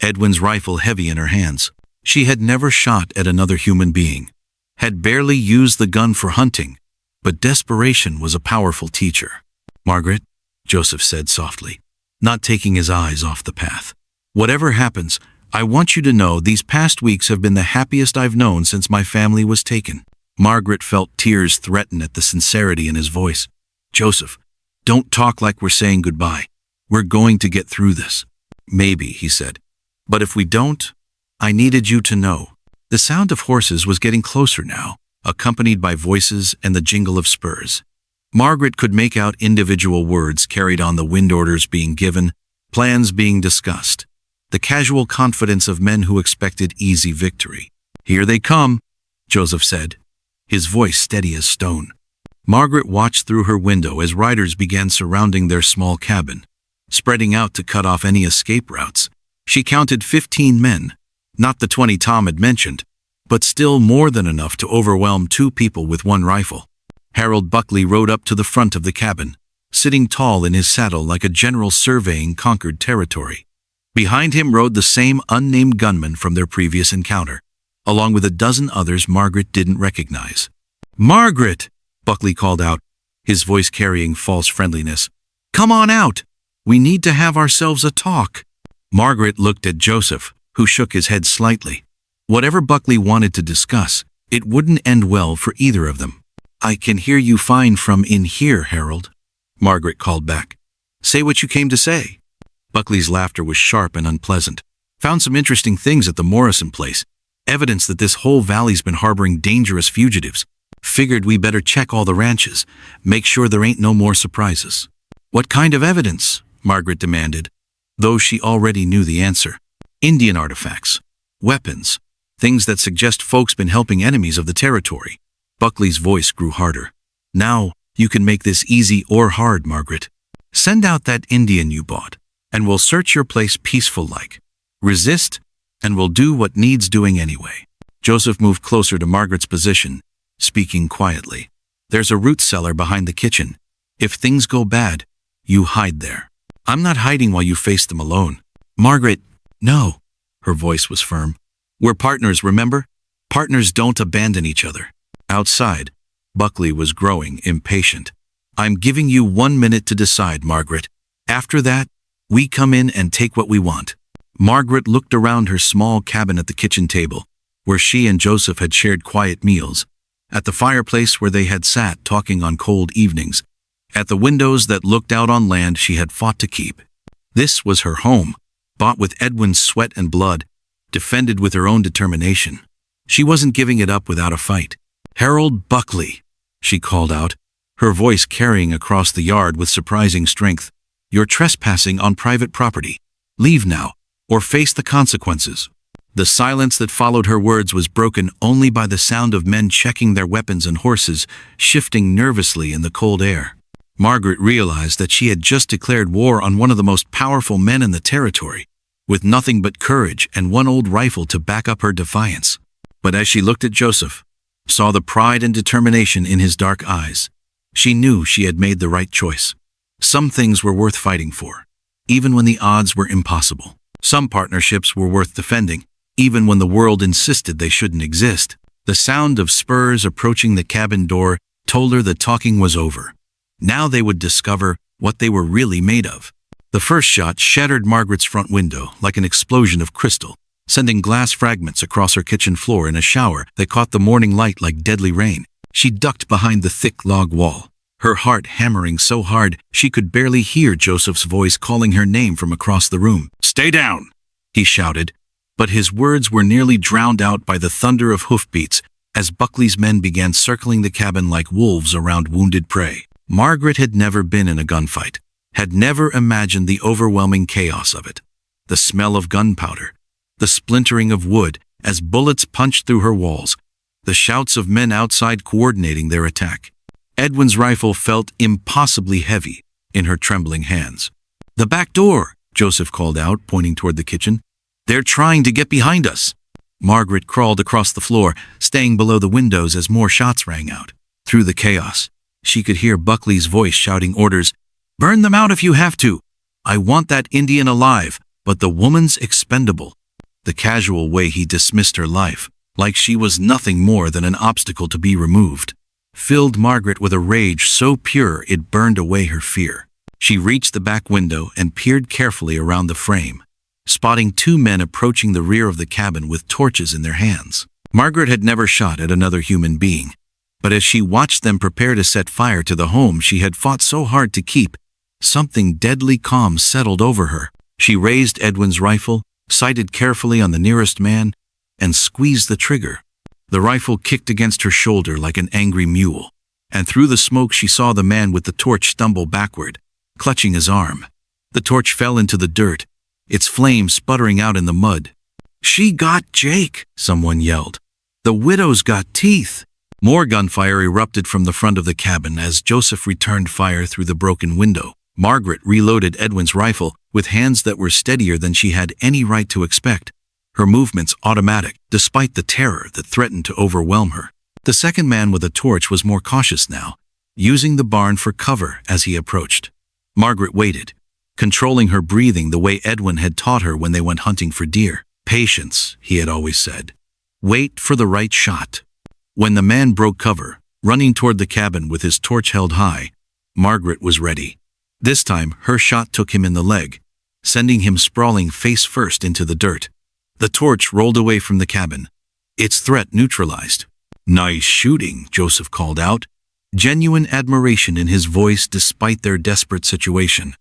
Edwin's rifle heavy in her hands. She had never shot at another human being, had barely used the gun for hunting, but desperation was a powerful teacher. "Margaret," Joseph said softly, not taking his eyes off the path. "Whatever happens, I want you to know these past weeks have been the happiest I've known since my family was taken." Margaret felt tears threaten at the sincerity in his voice. "Joseph, don't talk like we're saying goodbye. We're going to get through this." "Maybe," he said. "But if we don't, I needed you to know." The sound of horses was getting closer now, accompanied by voices and the jingle of spurs. Margaret could make out individual words carried on, the wind orders being given, plans being discussed, the casual confidence of men who expected easy victory. "Here they come," Joseph said, his voice steady as stone. Margaret watched through her window as riders began surrounding their small cabin, spreading out to cut off any escape routes. She counted 15 men, not the 20 Tom had mentioned, but still more than enough to overwhelm 2 people with 1 rifle. Harold Buckley rode up to the front of the cabin, sitting tall in his saddle like a general surveying conquered territory. Behind him rode the same unnamed gunman from their previous encounter, along with a dozen others Margaret didn't recognize. "Margaret!" Buckley called out, his voice carrying false friendliness. "Come on out! We need to have ourselves a talk." Margaret looked at Joseph, who shook his head slightly. Whatever Buckley wanted to discuss, it wouldn't end well for either of them. "I can hear you fine from in here, Harold," Margaret called back. "Say what you came to say." Buckley's laughter was sharp and unpleasant. "Found some interesting things at the Morrison place. Evidence that this whole valley's been harboring dangerous fugitives. Figured we better check all the ranches, make sure there ain't no more surprises." "What kind of evidence?" Margaret demanded, though she already knew the answer. "Indian artifacts, weapons, things that suggest folks been helping enemies of the territory." Buckley's voice grew harder. "Now, you can make this easy or hard, Margaret. Send out that Indian you bought, and we'll search your place peaceful-like. Resist, and we'll do what needs doing anyway." Joseph moved closer to Margaret's position, speaking quietly. "There's a root cellar behind the kitchen. If things go bad, you hide there. I'm not hiding while you face them alone." "Margaret, no." Her voice was firm. "We're partners, remember? Partners don't abandon each other." Outside, Buckley was growing impatient. "I'm giving you 1 minute to decide, Margaret. After that, we come in and take what we want." Margaret looked around her small cabin at the kitchen table, where she and Joseph had shared quiet meals, at the fireplace where they had sat talking on cold evenings, at the windows that looked out on land she had fought to keep. This was her home, bought with Edwin's sweat and blood, defended with her own determination. She wasn't giving it up without a fight. "Harold Buckley," she called out, her voice carrying across the yard with surprising strength. "You're trespassing on private property. Leave now, or face the consequences." The silence that followed her words was broken only by the sound of men checking their weapons and horses shifting nervously in the cold air. Margaret realized that she had just declared war on one of the most powerful men in the territory, with nothing but courage and 1 old rifle to back up her defiance. But as she looked at Joseph, saw the pride and determination in his dark eyes, she knew she had made the right choice. Some things were worth fighting for, even when the odds were impossible. Some partnerships were worth defending, even when the world insisted they shouldn't exist. The sound of spurs approaching the cabin door told her the talking was over. Now they would discover what they were really made of. The first shot shattered Margaret's front window like an explosion of crystal, sending glass fragments across her kitchen floor in a shower that caught the morning light like deadly rain. She ducked behind the thick log wall, her heart hammering so hard she could barely hear Joseph's voice calling her name from across the room. "Stay down!" he shouted, but his words were nearly drowned out by the thunder of hoofbeats as Buckley's men began circling the cabin like wolves around wounded prey. Margaret had never been in a gunfight, had never imagined the overwhelming chaos of it. The smell of gunpowder, the splintering of wood as bullets punched through her walls, the shouts of men outside coordinating their attack. Edwin's rifle felt impossibly heavy in her trembling hands. "The back door," Joseph called out, pointing toward the kitchen. "They're trying to get behind us." Margaret crawled across the floor, staying below the windows as more shots rang out. Through the chaos, she could hear Buckley's voice shouting orders. "Burn them out if you have to. I want that Indian alive, but the woman's expendable." The casual way he dismissed her life, like she was nothing more than an obstacle to be removed, filled Margaret with a rage so pure it burned away her fear. She reached the back window and peered carefully around the frame, spotting two men approaching the rear of the cabin with torches in their hands. Margaret had never shot at another human being, but as she watched them prepare to set fire to the home she had fought so hard to keep, something deadly calm settled over her. She raised Edwin's rifle, sighted carefully on the nearest man, and squeezed the trigger. The rifle kicked against her shoulder like an angry mule, and through the smoke she saw the man with the torch stumble backward, clutching his arm. The torch fell into the dirt, its flame sputtering out in the mud. "She got Jake," someone yelled. "The widow's got teeth." More gunfire erupted from the front of the cabin as Joseph returned fire through the broken window. Margaret reloaded Edwin's rifle with hands that were steadier than she had any right to expect, her movements automatic despite the terror that threatened to overwhelm her. The second man with a torch was more cautious now, using the barn for cover as he approached. Margaret waited, controlling her breathing the way Edwin had taught her when they went hunting for deer. "Patience," he had always said. "Wait for the right shot." When the man broke cover, running toward the cabin with his torch held high, Margaret was ready. This time, her shot took him in the leg, sending him sprawling face first into the dirt. The torch rolled away from the cabin, its threat neutralized. "Nice shooting," Joseph called out, genuine admiration in his voice despite their desperate situation.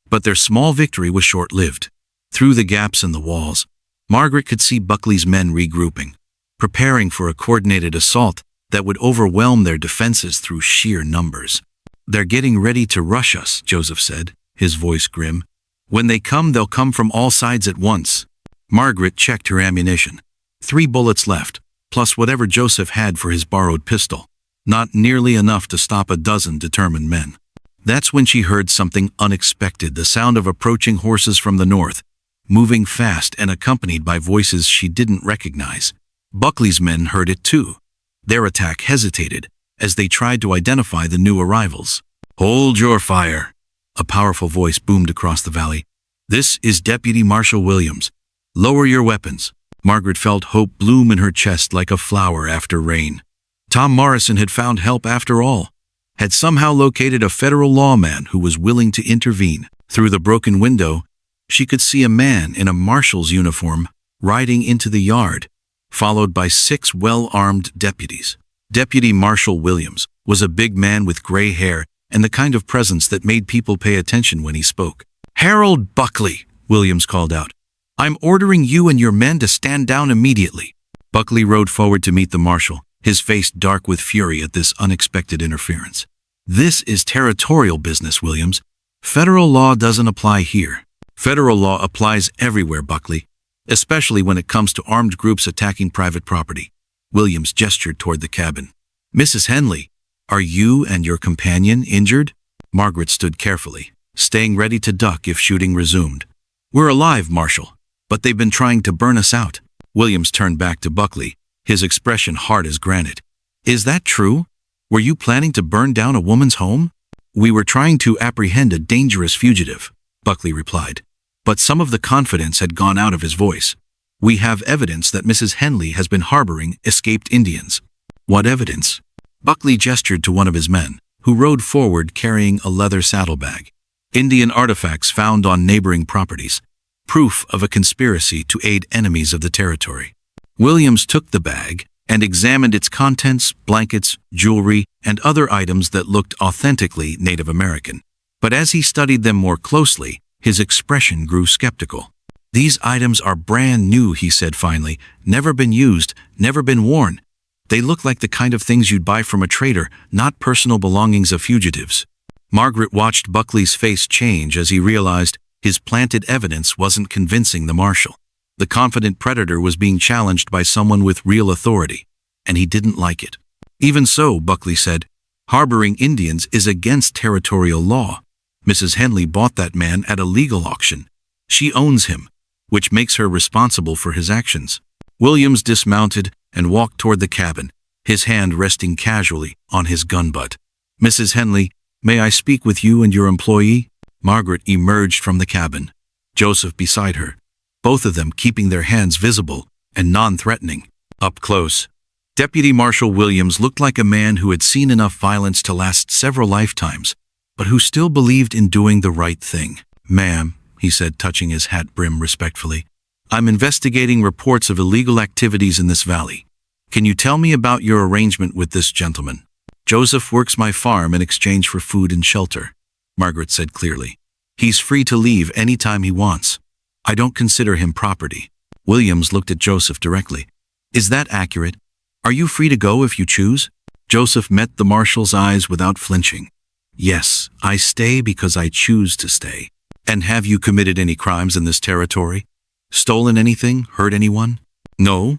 But their small victory was short-lived. Through the gaps in the walls, Margaret could see Buckley's men regrouping, preparing for a coordinated assault that would overwhelm their defenses through sheer numbers. "They're getting ready to rush us," Joseph said, his voice grim. "When they come, they'll come from all sides at once." Margaret checked her ammunition. 3 bullets left, plus whatever Joseph had for his borrowed pistol. Not nearly enough to stop a dozen determined men. That's when she heard something unexpected, the sound of approaching horses from the north, moving fast and accompanied by voices she didn't recognize. Buckley's men heard it too. Their attack hesitated as they tried to identify the new arrivals. "Hold your fire," a powerful voice boomed across the valley. "This is Deputy Marshal Williams. Lower your weapons." Margaret felt hope bloom in her chest like a flower after rain. Tom Morrison had found help after all, had somehow located a federal lawman who was willing to intervene. Through the broken window, she could see a man in a marshal's uniform riding into the yard, followed by 6 well-armed deputies. Deputy Marshal Williams was a big man with gray hair and the kind of presence that made people pay attention when he spoke. "Harold Buckley," Williams called out. "I'm ordering you and your men to stand down immediately." Buckley rode forward to meet the marshal, his face dark with fury at this unexpected interference. "This is territorial business, Williams. Federal law doesn't apply here." "Federal law applies everywhere, Buckley, especially when it comes to armed groups attacking private property." Williams gestured toward the cabin. "Mrs. Henley, are you and your companion injured?" Margaret stood carefully, staying ready to duck if shooting resumed. "We're alive, Marshal, but they've been trying to burn us out." Williams turned back to Buckley, his expression hard as granite. "Is that true? Were you planning to burn down a woman's home?" "We were trying to apprehend a dangerous fugitive," Buckley replied, but some of the confidence had gone out of his voice. "We have evidence that Mrs. Henley has been harboring escaped Indians." "What evidence?" Buckley gestured to one of his men, who rode forward carrying a leather saddlebag. Indian artifacts found on neighboring properties, proof of a conspiracy to aid enemies of the territory. Williams took the bag and examined its contents, blankets, jewelry, and other items that looked authentically Native American. But as he studied them more closely, his expression grew skeptical. "These items are brand new," he said finally. "Never been used, never been worn. They look like the kind of things you'd buy from a trader, not personal belongings of fugitives." Margaret watched Buckley's face change as he realized his planted evidence wasn't convincing the marshal. The confident predator was being challenged by someone with real authority, and he didn't like it. "Even so," Buckley said, "harboring Indians is against territorial law. Mrs. Henley bought that man at a legal auction. She owns him, which makes her responsible for his actions." Williams dismounted and walked toward the cabin, his hand resting casually on his gun butt. "Mrs. Henley, may I speak with you and your employee?" Margaret emerged from the cabin, Joseph beside her, both of them keeping their hands visible and non-threatening. Up close, Deputy Marshal Williams looked like a man who had seen enough violence to last several lifetimes, but who still believed in doing the right thing. "Ma'am," he said, touching his hat brim respectfully, "I'm investigating reports of illegal activities in this valley. Can you tell me about your arrangement with this gentleman?" "Joseph works my farm in exchange for food and shelter," Margaret said clearly. "He's free to leave any time he wants. I don't consider him property." Williams looked at Joseph directly. "Is that accurate? Are you free to go if you choose?" Joseph met the marshal's eyes without flinching. "Yes, I stay because I choose to stay." "And have you committed any crimes in this territory? Stolen anything? Hurt anyone?" "No,"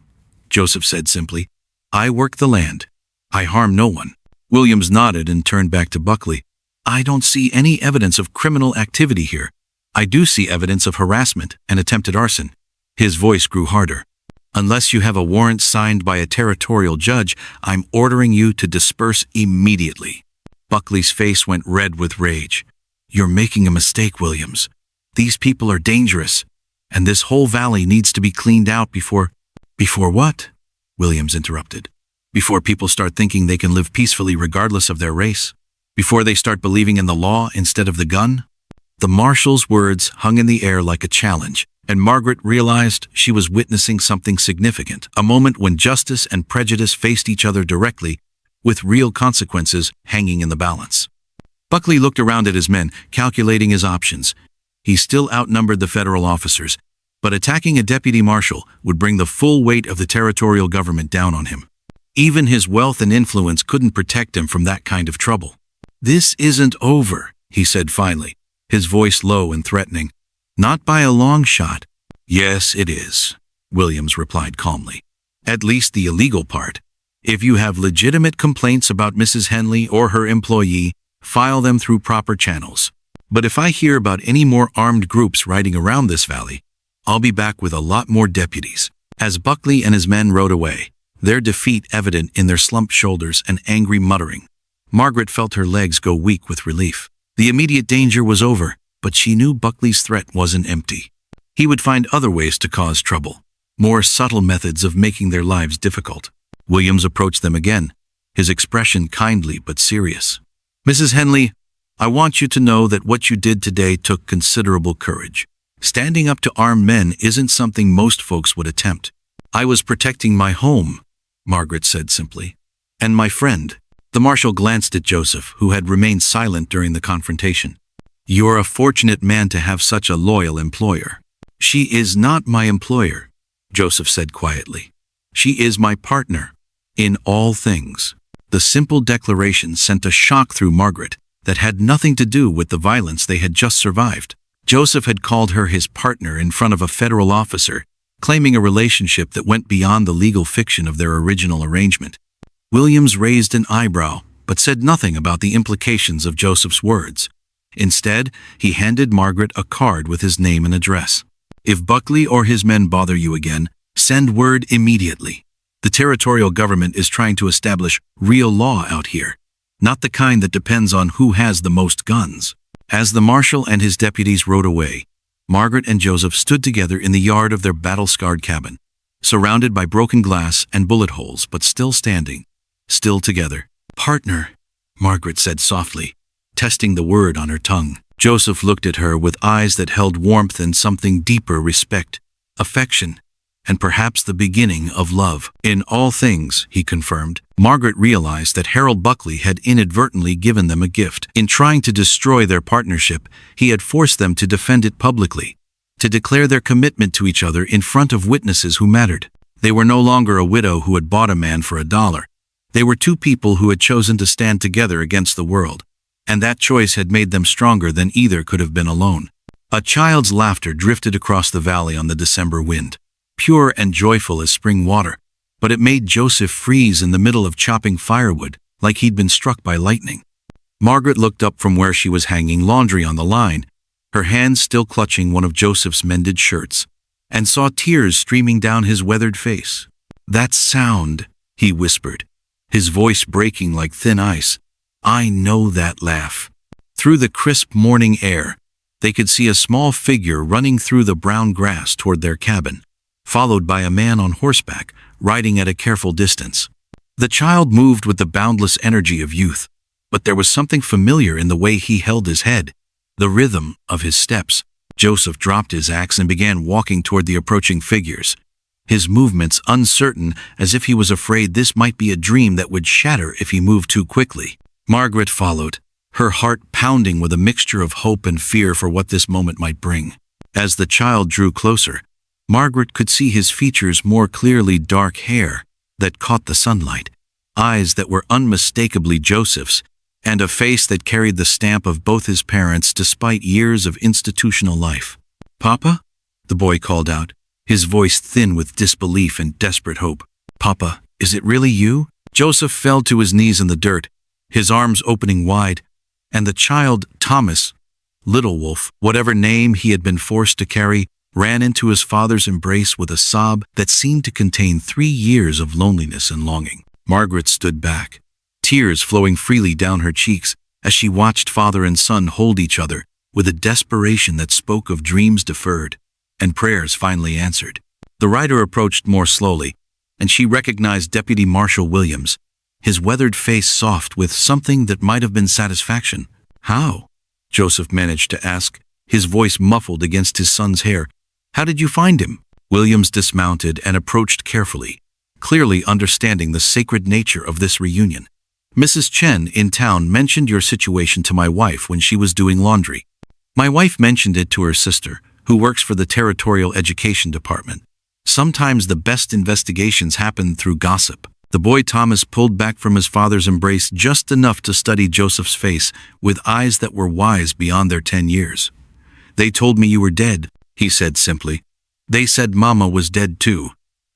Joseph said simply. "I work the land. I harm no one." Williams nodded and turned back to Buckley. "I don't see any evidence of criminal activity here. I do see evidence of harassment and attempted arson." His voice grew harder. "Unless you have a warrant signed by a territorial judge, I'm ordering you to disperse immediately." Buckley's face went red with rage. "You're making a mistake, Williams. These people are dangerous, and this whole valley needs to be cleaned out before—" "Before what?" Williams interrupted. "Before people start thinking they can live peacefully regardless of their race. Before they start believing in the law instead of the gun." The marshal's words hung in the air like a challenge, and Margaret realized she was witnessing something significant, a moment when justice and prejudice faced each other directly, with real consequences hanging in the balance. Buckley looked around at his men, calculating his options. He still outnumbered the federal officers, but attacking a deputy marshal would bring the full weight of the territorial government down on him. Even his wealth and influence couldn't protect him from that kind of trouble. "This isn't over," he said finally, his voice low and threatening. "Not by a long shot." "Yes, it is," Williams replied calmly. "At least the illegal part. If you have legitimate complaints about Mrs. Henley or her employee, file them through proper channels. But if I hear about any more armed groups riding around this valley, I'll be back with a lot more deputies." As Buckley and his men rode away, their defeat evident in their slumped shoulders and angry muttering, Margaret felt her legs go weak with relief. The immediate danger was over, but she knew Buckley's threat wasn't empty. He would find other ways to cause trouble, more subtle methods of making their lives difficult. Williams approached them again, his expression kindly but serious. "Mrs. Henley, I want you to know that what you did today took considerable courage. Standing up to armed men isn't something most folks would attempt." "I was protecting my home," Margaret said simply. "And my friend." The marshal glanced at Joseph, who had remained silent during the confrontation. "You're a fortunate man to have such a loyal employer." "She is not my employer," Joseph said quietly. "She is my partner in all things." The simple declaration sent a shock through Margaret that had nothing to do with the violence they had just survived. Joseph had called her his partner in front of a federal officer, claiming a relationship that went beyond the legal fiction of their original arrangement. Williams raised an eyebrow, but said nothing about the implications of Joseph's words. Instead, he handed Margaret a card with his name and address. "If Buckley or his men bother you again, send word immediately. The territorial government is trying to establish real law out here, not the kind that depends on who has the most guns." As the marshal and his deputies rode away, Margaret and Joseph stood together in the yard of their battle-scarred cabin, surrounded by broken glass and bullet holes, but still standing, still together. "Partner," Margaret said softly, testing the word on her tongue. Joseph looked at her with eyes that held warmth and something deeper: respect, affection, and perhaps the beginning of love. In all things, he confirmed. Margaret realized that Harold Buckley had inadvertently given them a gift. In trying to destroy their partnership, he had forced them to defend it publicly, to declare their commitment to each other in front of witnesses who mattered. They were no longer a widow who had bought a man for $1. They were two people who had chosen to stand together against the world, and that choice had made them stronger than either could have been alone. A child's laughter drifted across the valley on the December wind, pure and joyful as spring water, but it made Joseph freeze in the middle of chopping firewood, like he'd been struck by lightning. Margaret looked up from where she was hanging laundry on the line, her hands still clutching one of Joseph's mended shirts, and saw tears streaming down his weathered face. "That sound," he whispered, his voice breaking like thin ice. "I know that laugh." Through the crisp morning air, they could see a small figure running through the brown grass toward their cabin, followed by a man on horseback, riding at a careful distance. The child moved with the boundless energy of youth, but there was something familiar in the way he held his head, the rhythm of his steps. Joseph dropped his axe and began walking toward the approaching figures, his movements uncertain, as if he was afraid this might be a dream that would shatter if he moved too quickly. Margaret followed, her heart pounding with a mixture of hope and fear for what this moment might bring. As the child drew closer, Margaret could see his features more clearly: dark hair that caught the sunlight, eyes that were unmistakably Joseph's, and a face that carried the stamp of both his parents despite years of institutional life. "Papa?" the boy called out, his voice thin with disbelief and desperate hope. "Papa, is it really you?" Joseph fell to his knees in the dirt, his arms opening wide, and the child, Thomas, Little Wolf, whatever name he had been forced to carry, ran into his father's embrace with a sob that seemed to contain 3 years of loneliness and longing. Margaret stood back, tears flowing freely down her cheeks as she watched father and son hold each other with a desperation that spoke of dreams deferred and prayers finally answered. The rider approached more slowly, and she recognized Deputy Marshal Williams, his weathered face soft with something that might have been satisfaction. "How?" Joseph managed to ask, his voice muffled against his son's hair. "How did you find him?" Williams dismounted and approached carefully, clearly understanding the sacred nature of this reunion. "Mrs. Chen in town mentioned your situation to my wife when she was doing laundry. My wife mentioned it to her sister, who works for the Territorial Education Department. Sometimes the best investigations happen through gossip." The boy Thomas pulled back from his father's embrace just enough to study Joseph's face with eyes that were wise beyond their 10 years. "They told me you were dead," he said simply. "They said Mama was dead too,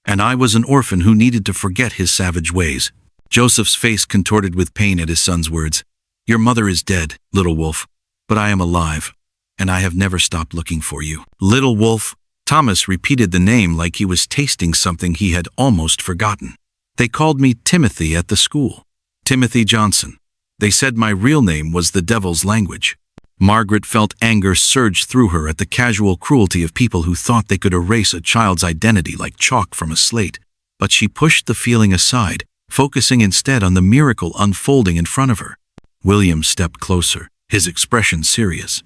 and I was an orphan who needed to forget his savage ways." Joseph's face contorted with pain at his son's words. "Your mother is dead, Little Wolf, but I am alive, and I have never stopped looking for you." "Little Wolf?" Thomas repeated the name like he was tasting something he had almost forgotten. "They called me Timothy at the school. Timothy Johnson. They said my real name was the devil's language." Margaret felt anger surge through her at the casual cruelty of people who thought they could erase a child's identity like chalk from a slate, but she pushed the feeling aside, focusing instead on the miracle unfolding in front of her. William stepped closer, his expression serious.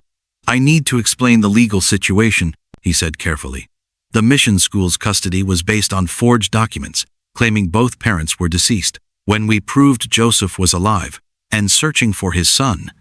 "I need to explain the legal situation," he said carefully. "The mission school's custody was based on forged documents, claiming both parents were deceased. When we proved Joseph was alive and searching for his son,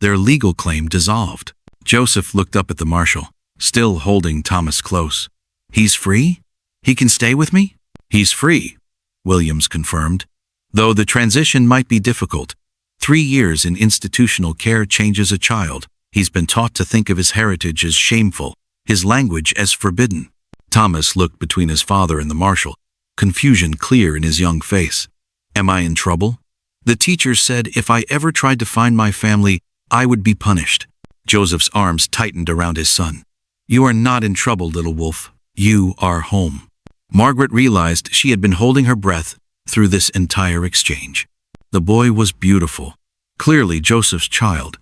their legal claim dissolved." Joseph looked up at the marshal, still holding Thomas close. "He's free? He can stay with me?" "He's free," Williams confirmed, "though the transition might be difficult. 3 years in institutional care changes a child. He's been taught to think of his heritage as shameful, his language as forbidden." Thomas looked between his father and the marshal, confusion clear in his young face. "Am I in trouble? The teacher said if I ever tried to find my family, I would be punished." Joseph's arms tightened around his son. "You are not in trouble, Little Wolf. You are home." Margaret realized she had been holding her breath through this entire exchange. The boy was beautiful, clearly Joseph's child,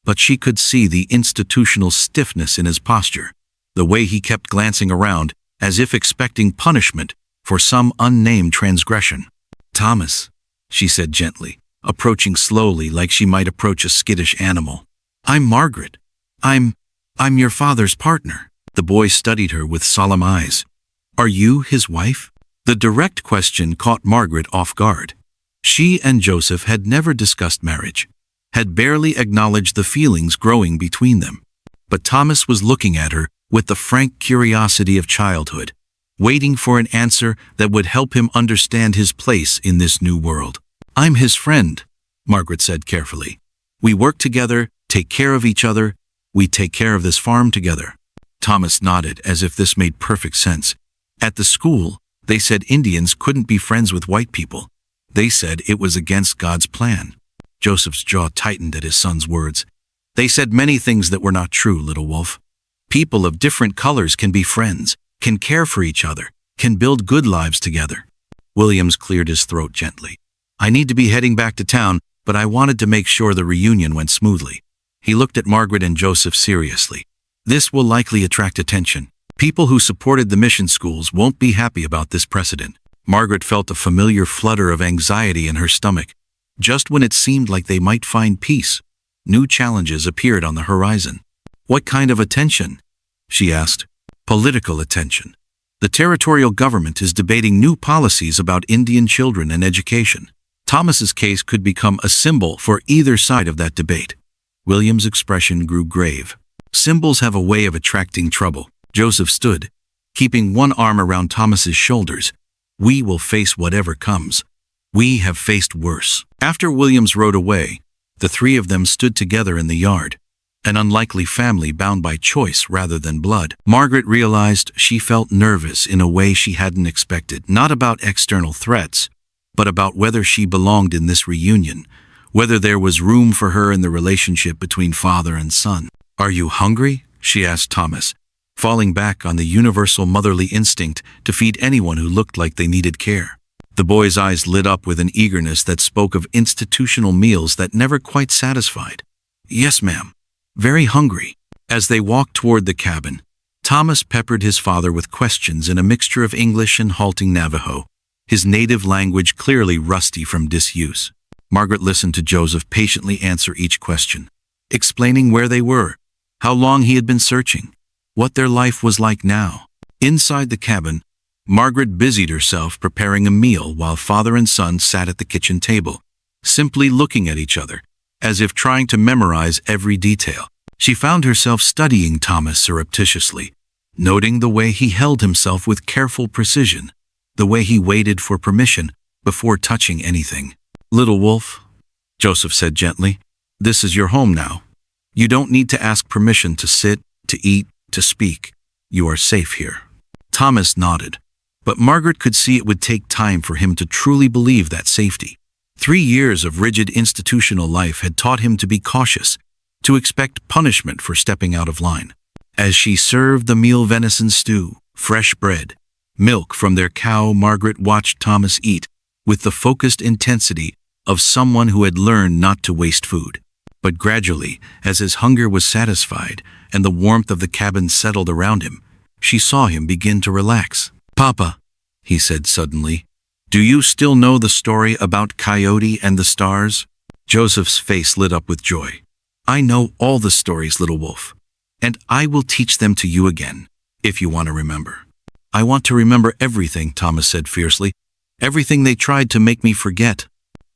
but she could see the institutional stiffness in his posture, the way he kept glancing around as if expecting punishment for some unnamed transgression. "Thomas," she said gently, approaching slowly like she might approach a skittish animal. "I'm Margaret. I'm your father's partner." The boy studied her with solemn eyes. "Are you his wife?" The direct question caught Margaret off guard. She and Joseph had never discussed marriage, had barely acknowledged the feelings growing between them. But Thomas was looking at her with the frank curiosity of childhood, waiting for an answer that would help him understand his place in this new world. "I'm his friend," Margaret said carefully. "We work together, take care of each other. We take care of this farm together." Thomas nodded as if this made perfect sense. At the school, they said Indians couldn't be friends with white people. They said it was against God's plan. Joseph's jaw tightened at his son's words. "They said many things that were not true, little wolf. People of different colors can be friends, can care for each other, can build good lives together." Williams cleared his throat gently. "I need to be heading back to town, but I wanted to make sure the reunion went smoothly." He looked at Margaret and Joseph seriously. "This will likely attract attention. People who supported the mission schools won't be happy about this precedent." Margaret felt a familiar flutter of anxiety in her stomach. Just when it seemed like they might find peace, new challenges appeared on the horizon. "What kind of attention?" she asked. "Political attention. The territorial government is debating new policies about Indian children and education. Thomas's case could become a symbol for either side of that debate." William's expression grew grave. "Symbols have a way of attracting trouble." Joseph stood, keeping one arm around Thomas's shoulders. "We will face whatever comes. We have faced worse." After Williams rode away, the three of them stood together in the yard, an unlikely family bound by choice rather than blood. Margaret realized she felt nervous in a way she hadn't expected, not about external threats, but about whether she belonged in this reunion, whether there was room for her in the relationship between father and son. "Are you hungry?" she asked Thomas, falling back on the universal motherly instinct to feed anyone who looked like they needed care. The boy's eyes lit up with an eagerness that spoke of institutional meals that never quite satisfied. "Yes, ma'am. Very hungry." As they walked toward the cabin, Thomas peppered his father with questions in a mixture of English and halting Navajo, his native language clearly rusty from disuse. Margaret listened to Joseph patiently answer each question, explaining where they were, how long he had been searching, what their life was like now. Inside the cabin, Margaret busied herself preparing a meal while father and son sat at the kitchen table, simply looking at each other, as if trying to memorize every detail. She found herself studying Thomas surreptitiously, noting the way he held himself with careful precision, the way he waited for permission before touching anything. "Little wolf," Joseph said gently, "this is your home now. You don't need to ask permission to sit, to eat, to speak. You are safe here." Thomas nodded, but Margaret could see it would take time for him to truly believe that safety. 3 years of rigid institutional life had taught him to be cautious, to expect punishment for stepping out of line. As she served the meal venison stew, fresh bread, milk from their cow, Margaret watched Thomas eat with the focused intensity of someone who had learned not to waste food. But gradually, as his hunger was satisfied and the warmth of the cabin settled around him, she saw him begin to relax. "Papa," he said suddenly, "do you still know the story about Coyote and the stars?" Joseph's face lit up with joy. "I know all the stories, little wolf, and I will teach them to you again, if you want to remember." "I want to remember everything," Thomas said fiercely. "Everything they tried to make me forget."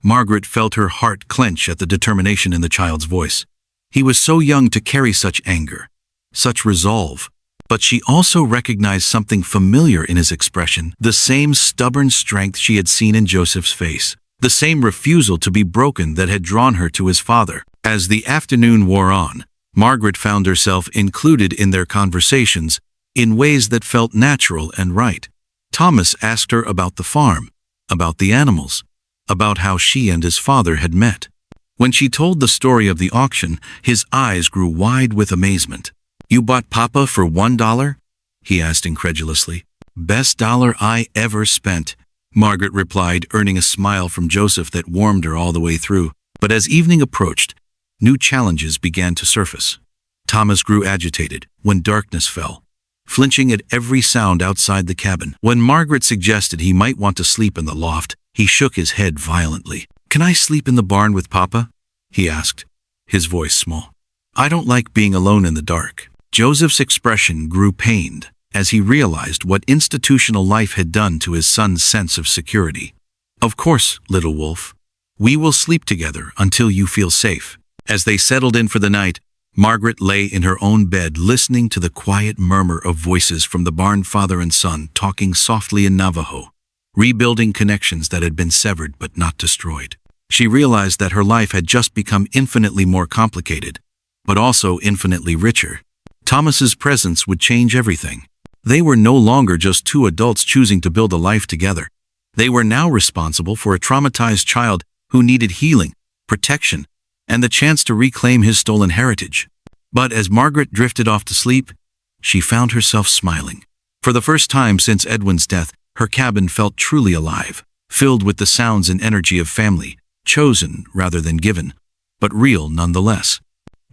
Margaret felt her heart clench at the determination in the child's voice. He was so young to carry such anger, such resolve. But she also recognized something familiar in his expression, the same stubborn strength she had seen in Joseph's face, the same refusal to be broken that had drawn her to his father. As the afternoon wore on, Margaret found herself included in their conversations in ways that felt natural and right. Thomas asked her about the farm, about the animals, about how she and his father had met. When she told the story of the auction, his eyes grew wide with amazement. "You bought Papa for $1? He asked incredulously. "Best dollar I ever spent," Margaret replied, earning a smile from Joseph that warmed her all the way through. But as evening approached, new challenges began to surface. Thomas grew agitated when darkness fell, flinching at every sound outside the cabin. When Margaret suggested he might want to sleep in the loft, he shook his head violently. "Can I sleep in the barn with Papa?" he asked, his voice small. I don't like being alone in the dark. Joseph's expression grew pained as he realized what institutional life had done to his son's sense of security. Of course, little wolf. We will sleep together until you feel safe. As they settled in for the night, Margaret lay in her own bed listening to the quiet murmur of voices from the barn father and son talking softly in Navajo, rebuilding connections that had been severed but not destroyed. She realized that her life had just become infinitely more complicated, but also infinitely richer. Thomas's presence would change everything. They were no longer just two adults choosing to build a life together. They were now responsible for a traumatized child who needed healing, protection, and the chance to reclaim his stolen heritage. But as Margaret drifted off to sleep, she found herself smiling. For the first time since Edwin's death, her cabin felt truly alive, filled with the sounds and energy of family, chosen rather than given, but real nonetheless.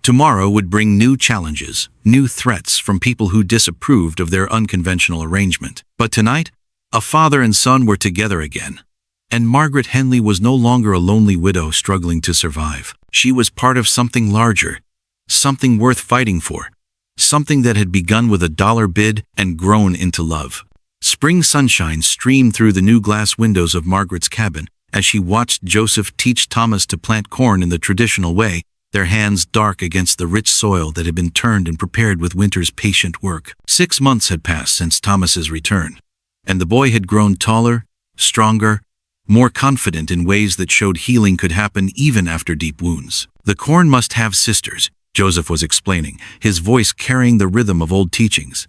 Tomorrow would bring new challenges, new threats from people who disapproved of their unconventional arrangement. But tonight, a father and son were together again, and Margaret Henley was no longer a lonely widow struggling to survive. She was part of something larger, something worth fighting for, something that had begun with a dollar bid and grown into love. Spring sunshine streamed through the new glass windows of Margaret's cabin as she watched Joseph teach Thomas to plant corn in the traditional way, their hands dark against the rich soil that had been turned and prepared with winter's patient work. 6 months had passed since Thomas's return, and the boy had grown taller, stronger, more confident in ways that showed healing could happen even after deep wounds. The corn must have sisters, Joseph was explaining, his voice carrying the rhythm of old teachings.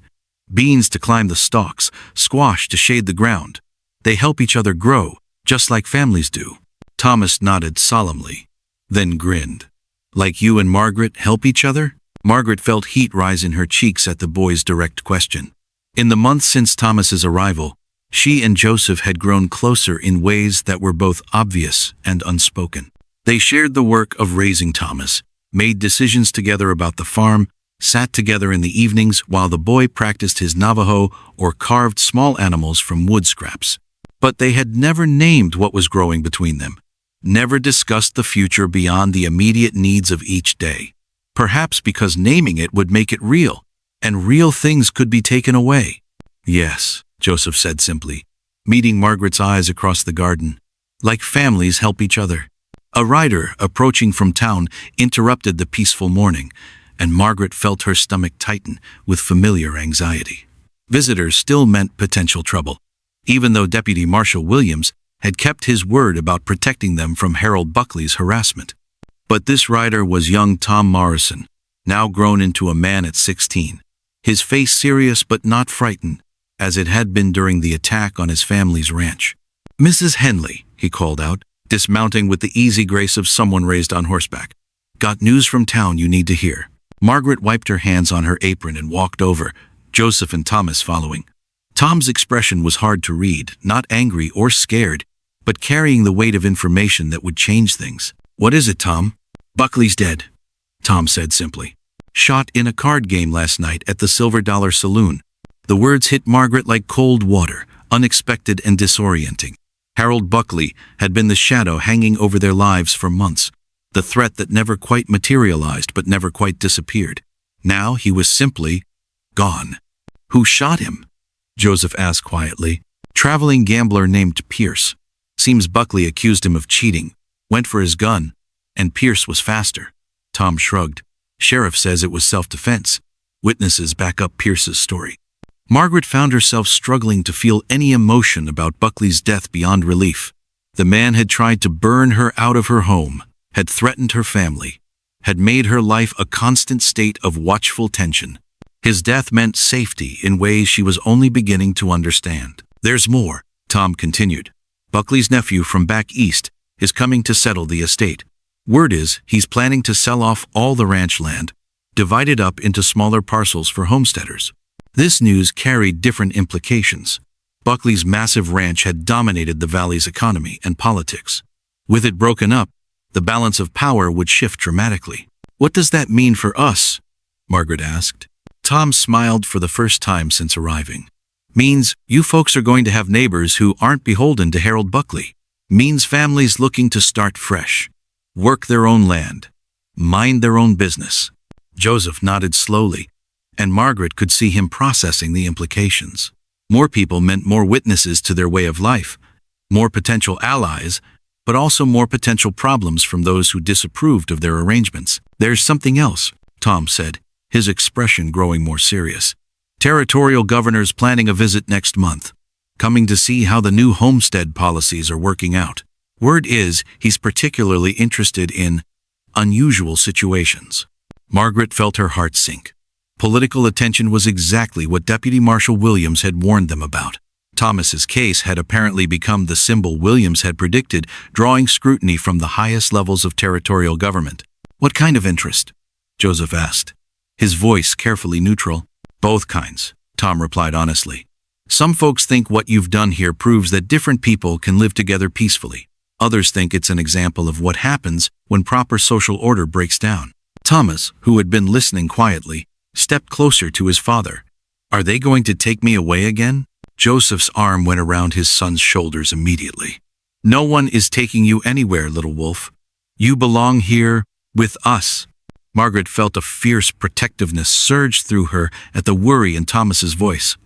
Beans to climb the stalks, squash to shade the ground. They help each other grow, just like families do. Thomas nodded solemnly, then grinned. Like you and Margaret help each other? Margaret felt heat rise in her cheeks at the boy's direct question. In the months since Thomas's arrival, she and Joseph had grown closer in ways that were both obvious and unspoken. They shared the work of raising Thomas, made decisions together about the farm, sat together in the evenings while the boy practiced his Navajo or carved small animals from wood scraps. But they had never named what was growing between them, never discussed the future beyond the immediate needs of each day. Perhaps because naming it would make it real, and real things could be taken away. Yes, Joseph said simply, meeting Margaret's eyes across the garden. Like families help each other. A rider approaching from town interrupted the peaceful morning, and Margaret felt her stomach tighten with familiar anxiety. Visitors still meant potential trouble, even though Deputy Marshal Williams had kept his word about protecting them from Harold Buckley's harassment. But this rider was young Tom Morrison, now grown into a man at 16, his face serious but not frightened, as it had been during the attack on his family's ranch. "Mrs. Henley," he called out, dismounting with the easy grace of someone raised on horseback. "Got news from town you need to hear." Margaret wiped her hands on her apron and walked over, Joseph and Thomas following. Tom's expression was hard to read, not angry or scared, but carrying the weight of information that would change things. "What is it, Tom?" "Buckley's dead," Tom said simply. "Shot in a card game last night at the Silver Dollar Saloon." The words hit Margaret like cold water, unexpected and disorienting. Harold Buckley had been the shadow hanging over their lives for months, the threat that never quite materialized but never quite disappeared. Now he was simply gone. "Who shot him?" Joseph asked quietly. "Traveling gambler named Pierce. Seems Buckley accused him of cheating, went for his gun, and Pierce was faster." Tom shrugged. "Sheriff says it was self-defense. Witnesses back up Pierce's story." Margaret found herself struggling to feel any emotion about Buckley's death beyond relief. The man had tried to burn her out of her home, had threatened her family, had made her life a constant state of watchful tension. His death meant safety in ways she was only beginning to understand. "There's more," Tom continued. "Buckley's nephew from back east is coming to settle the estate. Word is he's planning to sell off all the ranch land, divide it up into smaller parcels for homesteaders." This news carried different implications. Buckley's massive ranch had dominated the valley's economy and politics. With it broken up, the balance of power would shift dramatically. "What does that mean for us?" Margaret asked. Tom smiled for the first time since arriving. "Means you folks are going to have neighbors who aren't beholden to Harold Buckley. Means families looking to start fresh, work their own land, mind their own business." Joseph nodded slowly, and Margaret could see him processing the implications. More people meant more witnesses to their way of life, more potential allies, but also more potential problems from those who disapproved of their arrangements. "There's something else," Tom said, his expression growing more serious. "Territorial governor's planning a visit next month, coming to see how the new homestead policies are working out. Word is he's particularly interested in unusual situations." Margaret felt her heart sink. Political attention was exactly what Deputy Marshal Williams had warned them about. Thomas's case had apparently become the symbol Williams had predicted, drawing scrutiny from the highest levels of territorial government. "What kind of interest?" Joseph asked, his voice carefully neutral. "Both kinds," Tom replied honestly. "Some folks think what you've done here proves that different people can live together peacefully. Others think it's an example of what happens when proper social order breaks down." Thomas, who had been listening quietly, stepped closer to his father. "Are they going to take me away again?" Joseph's arm went around his son's shoulders immediately. "No one is taking you anywhere, little wolf. You belong here with us." Margaret felt a fierce protectiveness surge through her at the worry in Thomas's voice.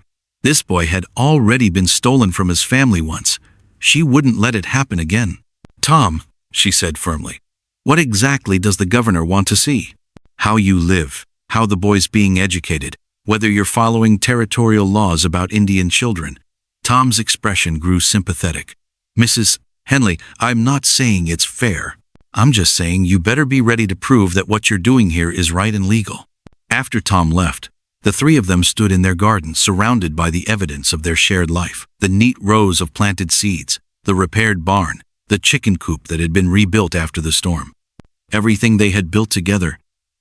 This boy had already been stolen from his family once. She wouldn't let it happen again. "Tom," she said firmly, "what exactly does the governor want to see? How you live, how the boy's being educated, whether you're following territorial laws about Indian children." Tom's expression grew sympathetic. "Mrs. Henley, I'm not saying it's fair. I'm just saying you better be ready to prove that what you're doing here is right and legal." After Tom left, the three of them stood in their garden, surrounded by the evidence of their shared life. The neat rows of planted seeds, the repaired barn, the chicken coop that had been rebuilt after the storm. Everything they had built together,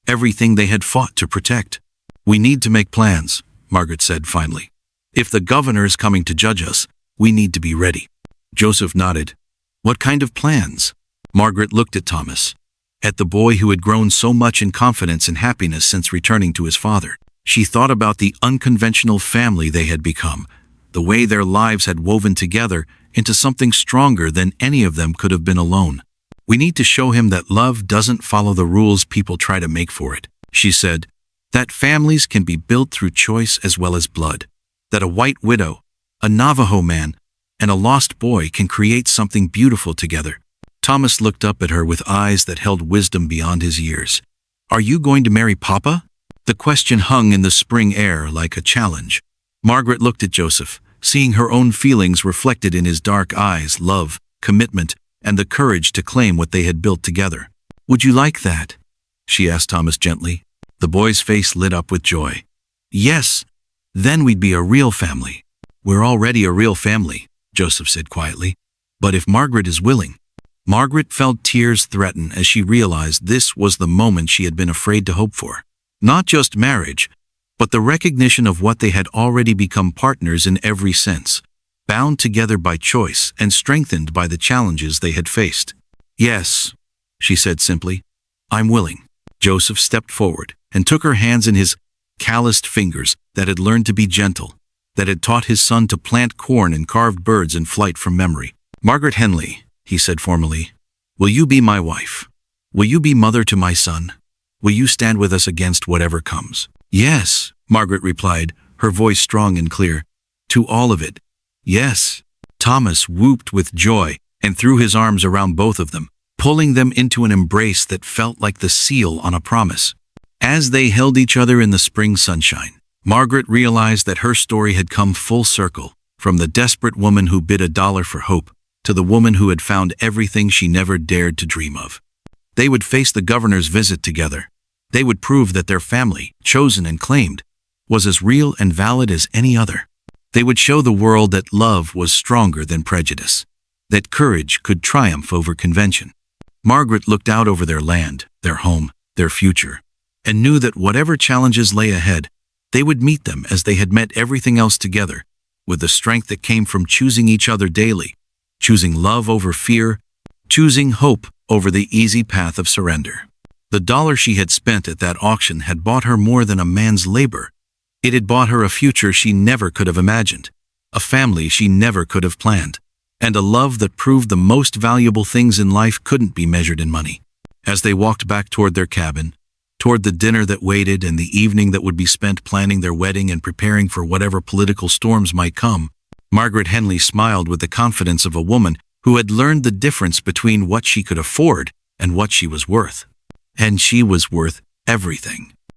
everything they had fought to protect. "We need to make plans," Margaret said finally. "If the governor is coming to judge us, we need to be ready." Joseph nodded. "What kind of plans?" Margaret looked at Thomas, at the boy who had grown so much in confidence and happiness since returning to his father. She thought about the unconventional family they had become, the way their lives had woven together into something stronger than any of them could have been alone. "We need to show him that love doesn't follow the rules people try to make for it," she said. "That families can be built through choice as well as blood. That a white widow, a Navajo man, and a lost boy can create something beautiful together." Thomas looked up at her with eyes that held wisdom beyond his years. "Are you going to marry Papa?" The question hung in the spring air like a challenge. Margaret looked at Joseph, seeing her own feelings reflected in his dark eyes, love, commitment, and the courage to claim what they had built together. "Would you like that?" she asked Thomas gently. The boy's face lit up with joy. "Yes, then we'd be a real family." "We're already a real family," Joseph said quietly. "But if Margaret is willing." Margaret felt tears threaten as she realized this was the moment she had been afraid to hope for. Not just marriage, but the recognition of what they had already become, partners in every sense, bound together by choice and strengthened by the challenges they had faced. "Yes," she said simply, "I'm willing." Joseph stepped forward and took her hands in his calloused fingers that had learned to be gentle, that had taught his son to plant corn and carved birds in flight from memory. "Margaret Henley," he said formally, "will you be my wife? Will you be mother to my son? Will you stand with us against whatever comes?" "Yes," Margaret replied, her voice strong and clear. "To all of it. Yes." Thomas whooped with joy and threw his arms around both of them, pulling them into an embrace that felt like the seal on a promise. As they held each other in the spring sunshine, Margaret realized that her story had come full circle, from the desperate woman who bid $1 for hope to the woman who had found everything she never dared to dream of. They would face the governor's visit together. They would prove that their family, chosen and claimed, was as real and valid as any other. They would show the world that love was stronger than prejudice, that courage could triumph over convention. Margaret looked out over their land, their home, their future, and knew that whatever challenges lay ahead, they would meet them as they had met everything else together, with the strength that came from choosing each other daily, choosing love over fear, choosing hope over the easy path of surrender. The $1 she had spent at that auction had bought her more than a man's labor. It had bought her a future she never could have imagined, a family she never could have planned, and a love that proved the most valuable things in life couldn't be measured in money. As they walked back toward their cabin, Toward the dinner that waited and the evening that would be spent planning their wedding and preparing for whatever political storms might come, Margaret Henley smiled with the confidence of a woman who had learned the difference between what she could afford and what she was worth. And she was worth everything.